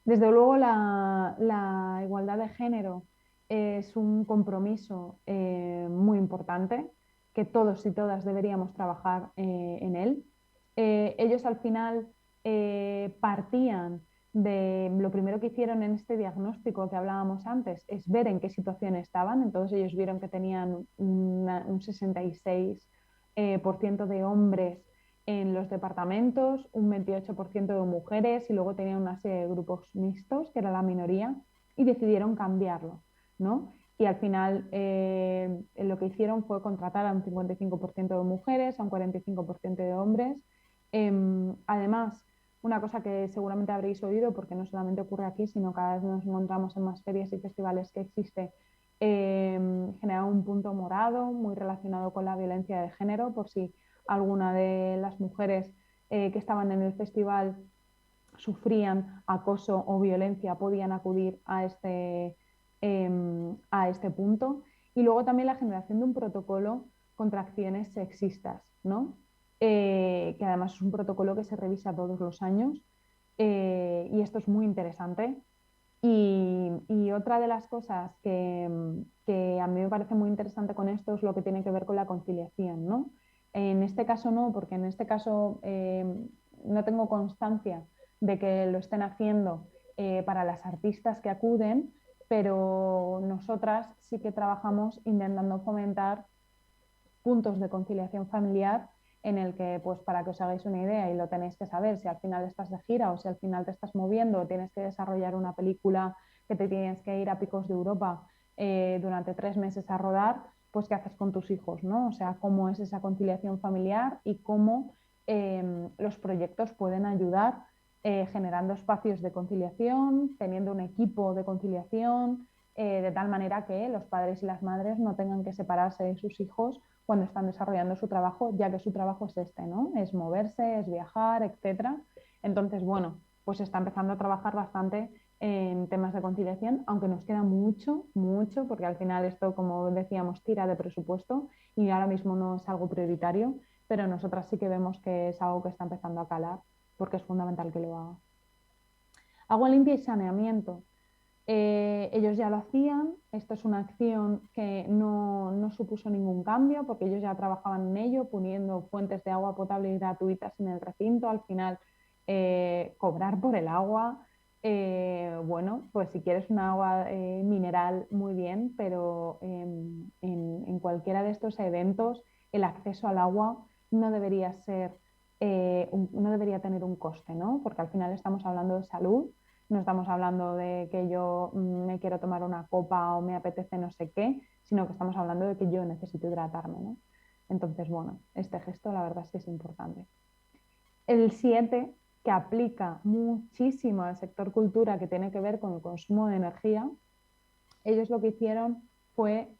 Desde luego la igualdad de género es un compromiso muy importante que todos y todas deberíamos trabajar en él. Ellos al final partían de lo primero que hicieron en este diagnóstico que hablábamos antes, es ver en qué situación estaban. Entonces ellos vieron que tenían un 66% de hombres en los departamentos, un 28% de mujeres y luego tenían una serie de grupos mixtos, que era la minoría, y decidieron cambiarlo, ¿no? Y al final lo que hicieron fue contratar a un 55% de mujeres, a un 45% de hombres. Además, una cosa que seguramente habréis oído, porque no solamente ocurre aquí, sino cada vez nos encontramos en más ferias y festivales que existe, genera un punto morado muy relacionado con la violencia de género, por si alguna de las mujeres que estaban en el festival sufrían acoso o violencia, podían acudir a este punto. Y luego también la generación de un protocolo contra acciones sexistas, ¿no? Que además es un protocolo que se revisa todos los años, y esto es muy interesante. Y otra de las cosas que a mí me parece muy interesante con esto es lo que tiene que ver con la conciliación, ¿no? En este caso no, porque en este caso no tengo constancia de que lo estén haciendo para las artistas que acuden, pero nosotras sí que trabajamos intentando fomentar puntos de conciliación familiar en el que, pues para que os hagáis una idea y lo tenéis que saber, si al final estás de gira o si al final te estás moviendo o tienes que desarrollar una película que te tienes que ir a picos de Europa durante 3 meses a rodar, pues qué haces con tus hijos, ¿no? O sea, cómo es esa conciliación familiar y cómo los proyectos pueden ayudar generando espacios de conciliación, teniendo un equipo de conciliación, de tal manera que los padres y las madres no tengan que separarse de sus hijos cuando están desarrollando su trabajo, ya que su trabajo es este, ¿no? Es moverse, es viajar, etcétera. Entonces, bueno, pues se está empezando a trabajar bastante en temas de conciliación, aunque nos queda mucho, mucho, porque al final esto, como decíamos, tira de presupuesto y ahora mismo no es algo prioritario, pero nosotras sí que vemos que es algo que está empezando a calar, porque es fundamental que lo haga. Agua limpia y saneamiento. Ellos ya lo hacían, esto es una acción que no supuso ningún cambio porque ellos ya trabajaban en ello, poniendo fuentes de agua potable y gratuitas en el recinto, al final cobrar por el agua, bueno, pues si quieres un agua mineral, muy bien, pero en cualquiera de estos eventos el acceso al agua no debería ser, no debería tener un coste, ¿no? Porque al final estamos hablando de salud. No estamos hablando de que yo me quiero tomar una copa o me apetece no sé qué, sino que estamos hablando de que yo necesito hidratarme, ¿no? Entonces, bueno, este gesto la verdad es que es importante. El 7, que aplica muchísimo al sector cultura, que tiene que ver con el consumo de energía, ellos lo que hicieron fue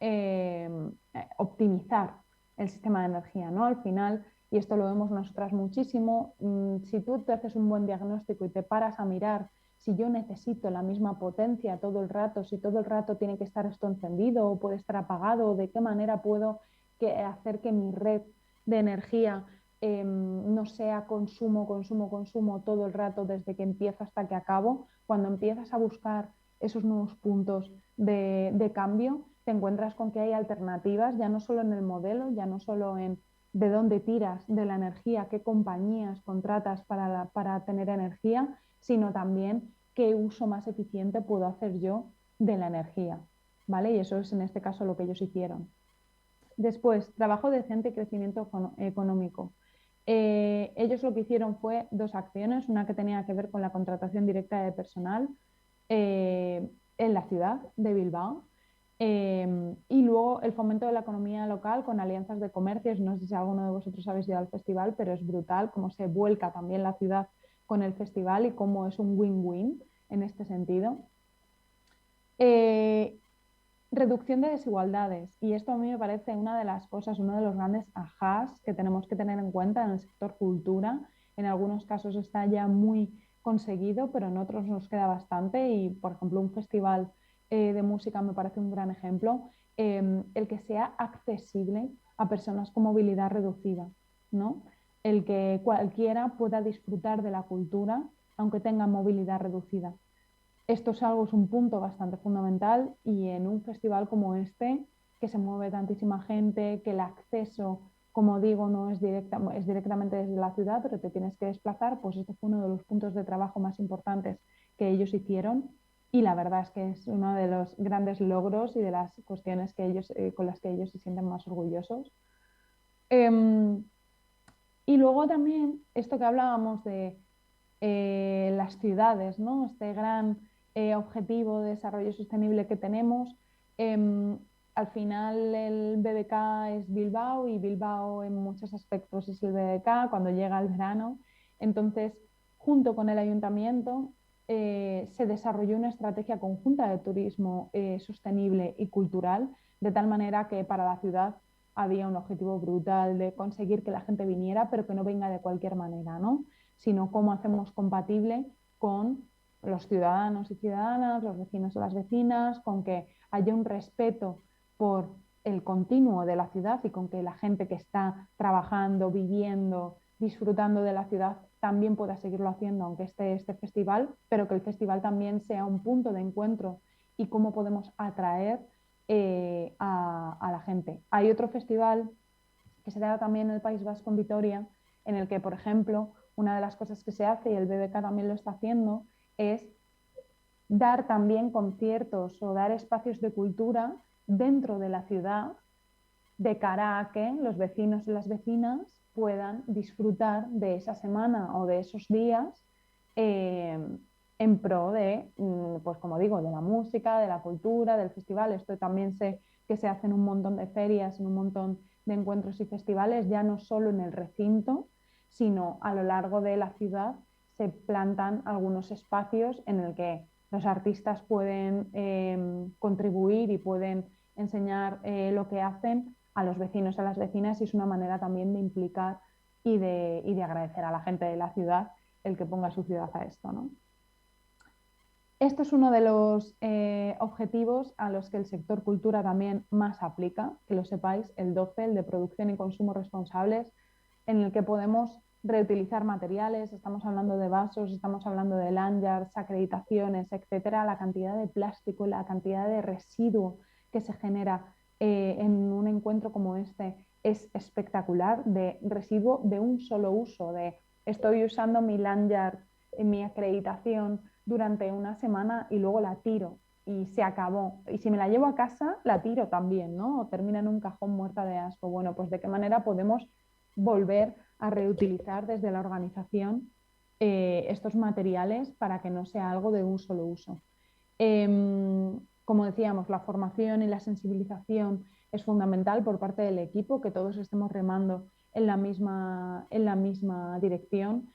optimizar el sistema de energía, ¿no? Al final, y esto lo vemos nosotras muchísimo, si tú te haces un buen diagnóstico y te paras a mirar si yo necesito la misma potencia todo el rato, si todo el rato tiene que estar esto encendido o puede estar apagado, o de qué manera puedo hacer que mi red de energía no sea consumo, consumo, consumo todo el rato desde que empiezo hasta que acabo. Cuando empiezas a buscar esos nuevos puntos de cambio, te encuentras con que hay alternativas, ya no solo en el modelo, ya no solo en de dónde tiras de la energía, qué compañías contratas para tener energía, sino también qué uso más eficiente puedo hacer yo de la energía, ¿vale? Y eso es en este caso lo que ellos hicieron. Después, trabajo decente y crecimiento económico. Ellos lo que hicieron fue 2 acciones, una que tenía que ver con la contratación directa de personal en la ciudad de Bilbao, y luego el fomento de la economía local con alianzas de comercios. No sé si alguno de vosotros habéis ido al festival, pero es brutal cómo se vuelca también la ciudad con el festival y cómo es un win-win en este sentido. Eh, Reducción de desigualdades. Y esto a mí me parece una de las cosas, uno de los grandes ajás que tenemos que tener en cuenta en el sector cultura. En algunos casos está ya muy conseguido, pero en otros nos queda bastante. Y, por ejemplo, un festival de música me parece un gran ejemplo. El que sea accesible a personas con movilidad reducida, ¿no? El que cualquiera pueda disfrutar de la cultura aunque tenga movilidad reducida. Esto es algo, es un punto bastante fundamental, y en un festival como este, que se mueve tantísima gente, que el acceso, como digo, no es es directamente desde la ciudad, pero te tienes que desplazar, pues este fue uno de los puntos de trabajo más importantes que ellos hicieron, y la verdad es que es uno de los grandes logros y de las cuestiones que ellos, con las que ellos se sienten más orgullosos. Y luego también esto que hablábamos de las ciudades, ¿no? Este gran objetivo de desarrollo sostenible que tenemos. Em, Al final el BBK es Bilbao y Bilbao en muchos aspectos es el BBK cuando llega el verano. Entonces, junto con el ayuntamiento, se desarrolló una estrategia conjunta de turismo sostenible y cultural, de tal manera que para la ciudad había un objetivo brutal de conseguir que la gente viniera, pero que no venga de cualquier manera, ¿no? Sino cómo hacemos compatible con los ciudadanos y ciudadanas, los vecinos y las vecinas, con que haya un respeto por el continuo de la ciudad y con que la gente que está trabajando, viviendo, disfrutando de la ciudad también pueda seguirlo haciendo aunque esté este festival, pero que el festival también sea un punto de encuentro y cómo podemos atraer a la gente. Hay otro festival que se da también en el País Vasco, en Vitoria, en el que, por ejemplo, una de las cosas que se hace, y el BBK también lo está haciendo, es dar también conciertos o dar espacios de cultura dentro de la ciudad de cara a que los vecinos y las vecinas puedan disfrutar de esa semana o de esos días eh, en pro de, pues como digo, de la música, de la cultura, del festival. Esto también sé que se hacen un montón de ferias, en un montón de encuentros y festivales, ya no solo en el recinto, sino a lo largo de la ciudad se plantan algunos espacios en el que los artistas pueden contribuir y pueden enseñar lo que hacen a los vecinos, a las vecinas, y es una manera también de implicar y de agradecer a la gente de la ciudad el que ponga su ciudad a esto, ¿no? Esto es uno de los objetivos a los que el sector cultura también más aplica, que lo sepáis, el 12, el de producción y consumo responsables, en el que podemos reutilizar materiales, estamos hablando de vasos, estamos hablando de lanyards, acreditaciones, etcétera, la cantidad de plástico, la cantidad de residuo que se genera en un encuentro como este es espectacular, de residuo de un solo uso, de estoy usando mi lanyard en mi acreditación durante una semana y luego la tiro y se acabó. Y si me la llevo a casa, la tiro también, ¿no? O termina en un cajón muerta de asco. Bueno, pues de qué manera podemos volver a reutilizar desde la organización estos materiales para que no sea algo de un solo uso. Como decíamos, la formación y la sensibilización es fundamental por parte del equipo, que todos estemos remando en la misma dirección.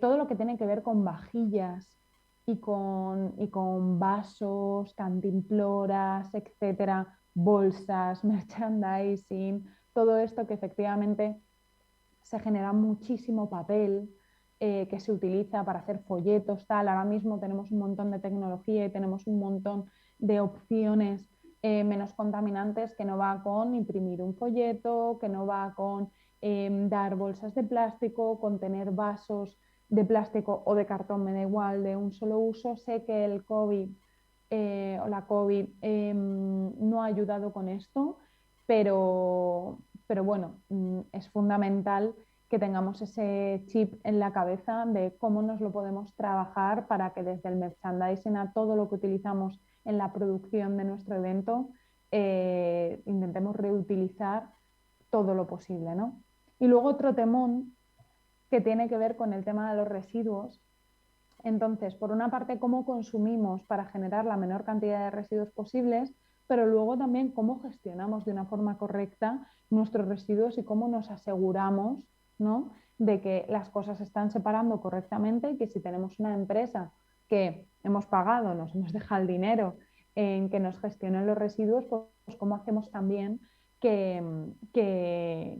Todo lo que tiene que ver con vajillas y con vasos, cantimploras, etcétera, bolsas, merchandising, todo esto que efectivamente se genera muchísimo papel que se utiliza para hacer folletos, tal. Ahora mismo tenemos un montón de tecnología y tenemos un montón de opciones menos contaminantes, que no va con imprimir un folleto, que no va con dar bolsas de plástico, con tener vasos de plástico o de cartón, me da igual, de un solo uso. Sé que el COVID o la COVID no ha ayudado con esto, pero bueno, es fundamental que tengamos ese chip en la cabeza de cómo nos lo podemos trabajar para que desde el merchandising a todo lo que utilizamos en la producción de nuestro evento intentemos reutilizar todo lo posible, ¿no? Y luego otro temón que tiene que ver con el tema de los residuos. Entonces, por una parte, cómo consumimos para generar la menor cantidad de residuos posibles, pero luego también cómo gestionamos de una forma correcta nuestros residuos y cómo nos aseguramos, ¿no?, de que las cosas se están separando correctamente y que si tenemos una empresa que hemos pagado, nos hemos dejado el dinero en que nos gestionen los residuos, pues cómo hacemos también que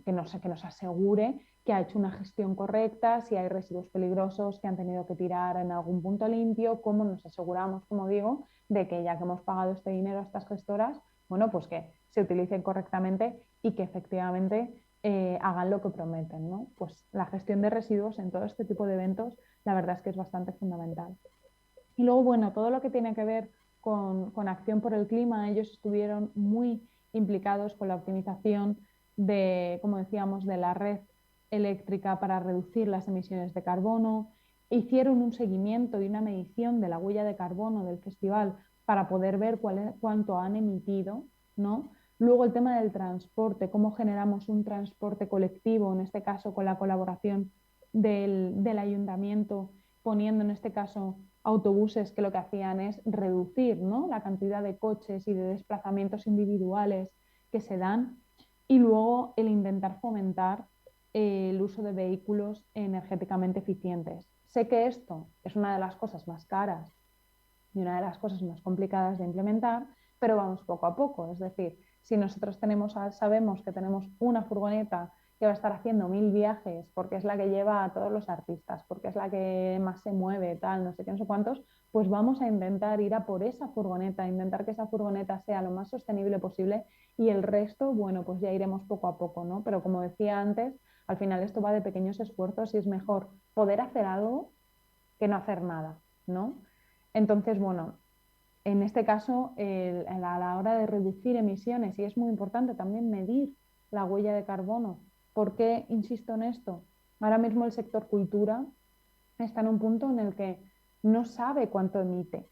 nos asegure que ha hecho una gestión correcta, si hay residuos peligrosos que han tenido que tirar en algún punto limpio, cómo nos aseguramos, como digo, de que ya que hemos pagado este dinero a estas gestoras, bueno, pues que se utilicen correctamente y que efectivamente hagan lo que prometen, ¿no? Pues la gestión de residuos en todo este tipo de eventos, la verdad es que es bastante fundamental. Y luego, bueno, todo lo que tiene que ver con acción por el clima, ellos estuvieron muy implicados con la optimización de, como decíamos, de la red eléctrica para reducir las emisiones de carbono. Hicieron un seguimiento y una medición de la huella de carbono del festival para poder ver cuánto han emitido, ¿no?, Luego el tema del transporte, cómo generamos un transporte colectivo, en este caso con la colaboración del ayuntamiento, poniendo en este caso autobuses que lo que hacían es reducir, ¿no?, la cantidad de coches y de desplazamientos individuales que se dan. Y luego el intentar fomentar el uso de vehículos energéticamente eficientes. Sé que esto es una de las cosas más caras y una de las cosas más complicadas de implementar, pero vamos poco a poco. Es decir, si nosotros sabemos que tenemos una furgoneta que va a estar haciendo 1000 viajes porque es la que lleva a todos los artistas, porque es la que más se mueve, tal, no sé qué, no sé cuántos, pues vamos a intentar ir a por esa furgoneta, intentar que esa furgoneta sea lo más sostenible posible y el resto, bueno, pues ya iremos poco a poco, ¿no? Pero como decía antes, al final esto va de pequeños esfuerzos y es mejor poder hacer algo que no hacer nada, ¿no? Entonces, bueno, en este caso, a la hora de reducir emisiones, y es muy importante también medir la huella de carbono. ¿Por qué insisto en esto? Ahora mismo el sector cultura está en un punto en el que no sabe cuánto emite.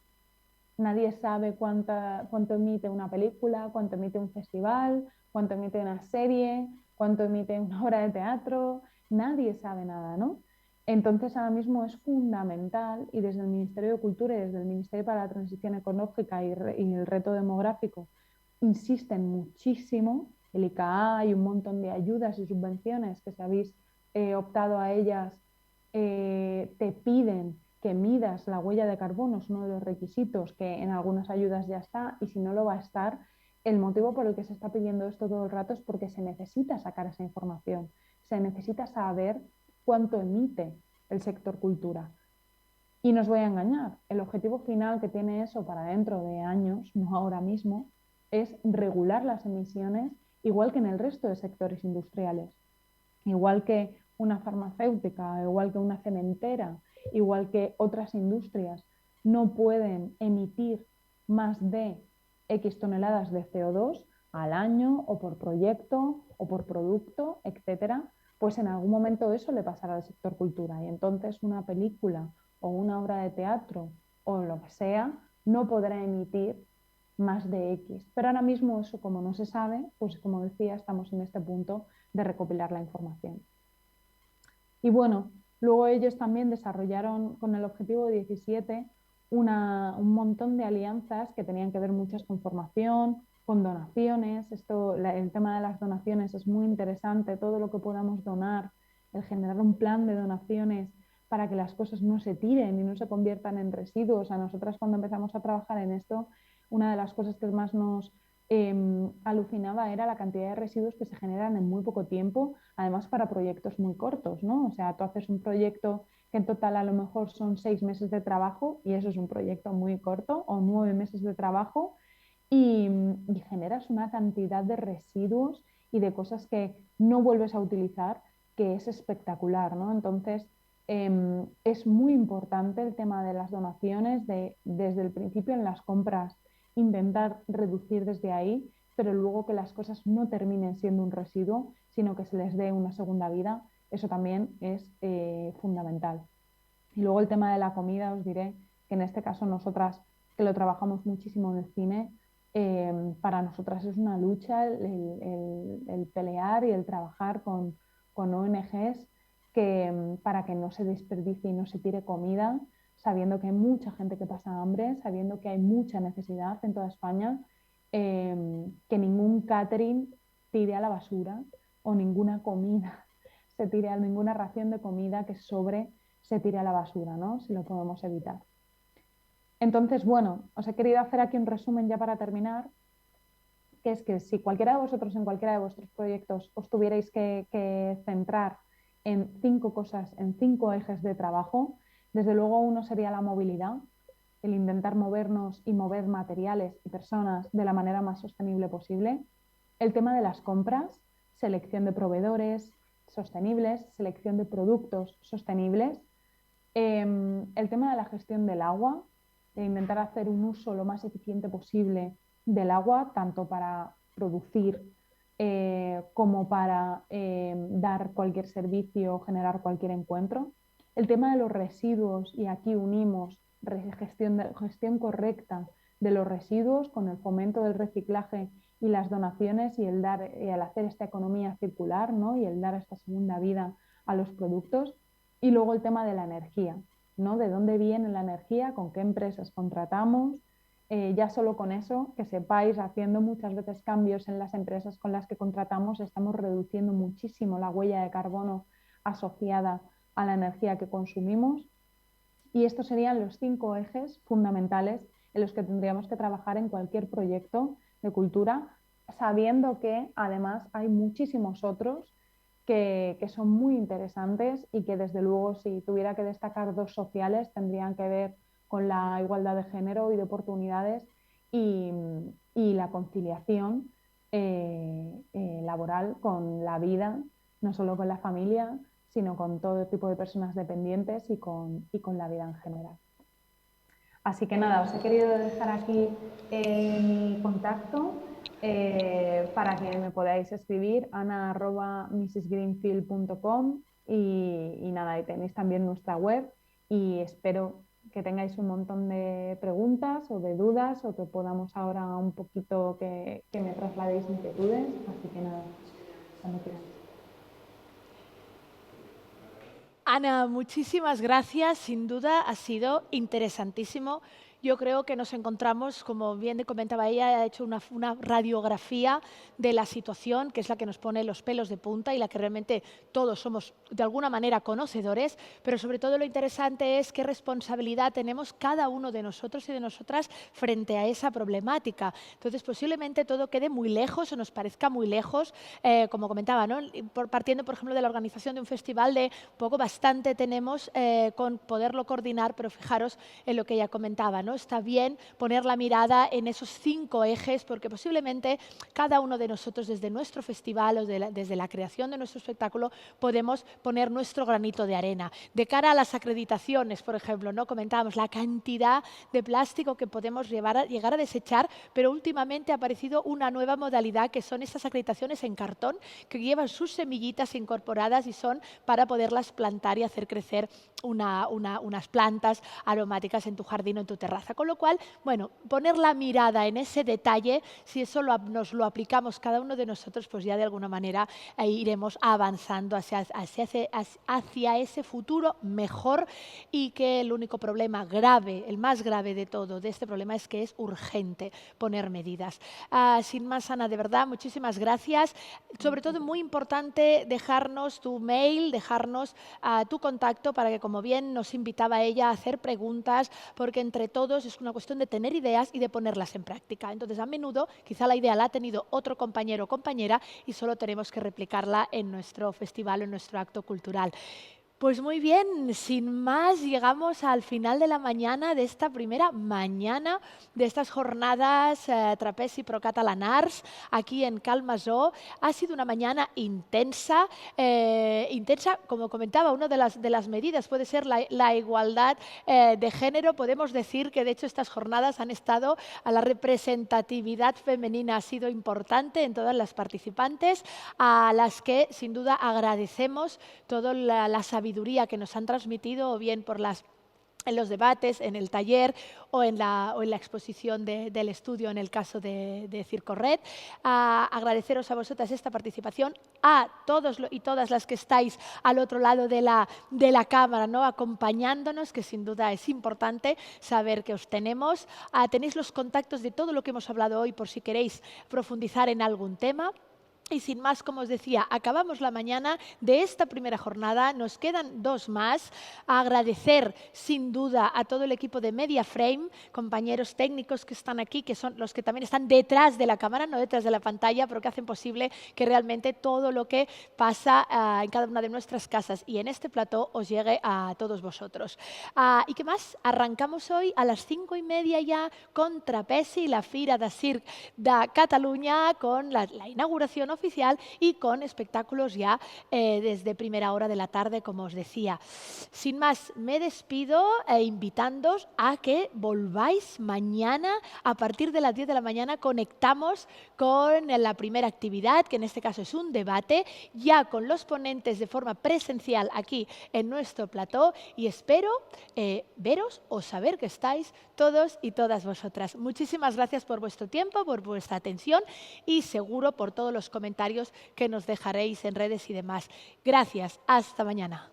Nadie sabe cuánto emite una película, cuánto emite un festival, cuánto emite una serie, cuánto emite una obra de teatro. Nadie sabe nada, ¿no? Entonces, ahora mismo es fundamental, y desde el Ministerio de Cultura y desde el Ministerio para la Transición Ecológica y el Reto Demográfico insisten muchísimo. El ICA y un montón de ayudas y subvenciones que si habéis optado a ellas te piden que midas la huella de carbono, es uno de los requisitos que en algunas ayudas ya está, y si no lo va a estar, el motivo por el que se está pidiendo esto todo el rato es porque se necesita sacar esa información, se necesita saber cuánto emite el sector cultura. Y no os voy a engañar, el objetivo final que tiene eso para dentro de años, no ahora mismo, es regular las emisiones igual que en el resto de sectores industriales. Igual que una farmacéutica, igual que una cementera, igual que otras industrias, no pueden emitir más de X toneladas de CO2 al año o por proyecto o por producto, etcétera, pues en algún momento eso le pasará al sector cultura y entonces una película o una obra de teatro o lo que sea no podrá emitir más de X. Pero ahora mismo eso, como no se sabe, pues como decía, estamos en este punto de recopilar la información. Y bueno, luego ellos también desarrollaron con el objetivo 17 un montón de alianzas que tenían que ver muchas con formación, con donaciones. El tema de las donaciones es muy interesante, todo lo que podamos donar, el generar un plan de donaciones para que las cosas no se tiren y no se conviertan en residuos. A nosotras cuando empezamos a trabajar en esto, una de las cosas que más nos alucinaba era la cantidad de residuos que se generan en muy poco tiempo, además para proyectos muy cortos, ¿no? O sea, tú haces un proyecto que en total a lo mejor son 6 meses de trabajo y eso es un proyecto muy corto, o 9 meses de trabajo y generas una cantidad de residuos y de cosas que no vuelves a utilizar que es espectacular, ¿no? Entonces, es muy importante el tema de las donaciones, desde el principio en las compras intentar reducir desde ahí, pero luego que las cosas no terminen siendo un residuo, sino que se les dé una segunda vida, eso también es fundamental. Y luego el tema de la comida, os diré que en este caso nosotras, que lo trabajamos muchísimo en el cine, para nosotras es una lucha el pelear y el trabajar con ONGs para que no se desperdicie y no se tire comida, sabiendo que hay mucha gente que pasa hambre, sabiendo que hay mucha necesidad en toda España, que ningún catering tire a la basura o ninguna comida se tire a ninguna ración de comida que sobre se tire a la basura, ¿no? Si lo podemos evitar. Entonces, bueno, os he querido hacer aquí un resumen ya para terminar, que es que si cualquiera de vosotros en cualquiera de vuestros proyectos os tuvierais que centrar en 5 cosas, en 5 ejes de trabajo, desde luego uno sería la movilidad, el intentar movernos y mover materiales y personas de la manera más sostenible posible. El tema de las compras, selección de proveedores sostenibles, selección de productos sostenibles. El tema de la gestión del agua, de intentar hacer un uso lo más eficiente posible del agua, tanto para producir como para dar cualquier servicio o generar cualquier encuentro. El tema de los residuos, y aquí unimos gestión correcta de los residuos con el fomento del reciclaje y las donaciones y el hacer esta economía circular, ¿no? Y el dar esta segunda vida a los productos. Y luego el tema de la energía, ¿no? De dónde viene la energía, con qué empresas contratamos. Ya solo con eso, que sepáis, haciendo muchas veces cambios en las empresas con las que contratamos, estamos reduciendo muchísimo la huella de carbono asociada a la energía que consumimos. Y estos serían los 5 ejes fundamentales en los que tendríamos que trabajar en cualquier proyecto de cultura, sabiendo que además hay muchísimos otros que son muy interesantes y que desde luego, si tuviera que destacar 2 sociales, tendrían que ver con la igualdad de género y de oportunidades y la conciliación laboral con la vida, no solo con la familia, sino con todo tipo de personas dependientes y con la vida en general. Así que nada, os he querido dejar aquí mi contacto para que me podáis escribir, ana@mrsgreenfield.com y nada, ahí tenéis también nuestra web y espero que tengáis un montón de preguntas o de dudas o que podamos ahora un poquito que me trasladéis inquietudes, así que nada, cuando quieras. Ana, muchísimas gracias. Sin duda ha sido interesantísimo. Yo creo que nos encontramos, como bien comentaba ella, ha hecho una radiografía de la situación, que es la que nos pone los pelos de punta y la que realmente todos somos de alguna manera conocedores, pero sobre todo lo interesante es qué responsabilidad tenemos cada uno de nosotros y de nosotras frente a esa problemática. Entonces, posiblemente todo quede muy lejos o nos parezca muy lejos, como comentaba, ¿no? Partiendo, por ejemplo, de la organización de un festival, de poco bastante tenemos con poderlo coordinar, pero fijaros en lo que ella comentaba, ¿no? Está bien poner la mirada en esos 5 ejes, porque posiblemente cada uno de nosotros desde nuestro festival o desde la creación de nuestro espectáculo podemos poner nuestro granito de arena. De cara a las acreditaciones, por ejemplo, ¿no? Comentábamos la cantidad de plástico que podemos llegar a desechar, pero últimamente ha aparecido una nueva modalidad que son estas acreditaciones en cartón que llevan sus semillitas incorporadas y son para poderlas plantar y hacer crecer unas plantas aromáticas en tu jardín o en tu terraza. Con lo cual, bueno, poner la mirada en ese detalle, si eso nos lo aplicamos cada uno de nosotros, pues ya de alguna manera iremos avanzando hacia ese futuro mejor y que el único problema grave, el más grave de todo de este problema es que es urgente poner medidas. Sin más, Ana, de verdad, muchísimas gracias. Sobre todo, muy importante dejarnos tu mail, dejarnos tu contacto para que, como bien nos invitaba ella, a hacer preguntas, porque entre todos es una cuestión de tener ideas y de ponerlas en práctica. Entonces, a menudo, quizá la idea la ha tenido otro compañero o compañera y solo tenemos que replicarla en nuestro festival o en nuestro acto cultural. Pues muy bien, sin más, llegamos al final de la mañana, de esta primera mañana de estas jornadas Trapezi Pro Catalanars aquí en Cal Masó. Ha sido una mañana intensa, como comentaba, una de las medidas puede ser la igualdad de género. Podemos decir que de hecho estas jornadas han estado a la representatividad femenina, ha sido importante en todas las participantes, a las que sin duda agradecemos toda la sabiduría que nos han transmitido, o bien en los debates, en el taller o en la exposición del estudio en el caso de Circo Red. Agradeceros a vosotras esta participación, a todos y todas las que estáis al otro lado de la cámara, ¿no? Acompañándonos, que sin duda es importante saber que os tenemos. Tenéis los contactos de todo lo que hemos hablado hoy por si queréis profundizar en algún tema. Y sin más, como os decía, acabamos la mañana de esta primera jornada. Nos quedan 2 más. Agradecer, sin duda, a todo el equipo de MediaFrame, compañeros técnicos que están aquí, que son los que también están detrás de la cámara, no detrás de la pantalla, pero que hacen posible que realmente todo lo que pasa en cada una de nuestras casas y en este plató os llegue a todos vosotros. ¿Y qué más? Arrancamos hoy a las 5:30 ya con Trapezi, la Fira de Circ de Catalunya, con la inauguración oficial y con espectáculos ya desde primera hora de la tarde, como os decía. Sin más, me despido invitándoos a que volváis mañana a partir de las 10 de la mañana. Conectamos con la primera actividad, que en este caso es un debate, ya con los ponentes de forma presencial aquí en nuestro plató, y espero veros o saber que estáis todos y todas vosotras. Muchísimas gracias por vuestro tiempo, por vuestra atención y seguro por todos los comentarios que nos dejaréis en redes y demás. Gracias. Hasta mañana.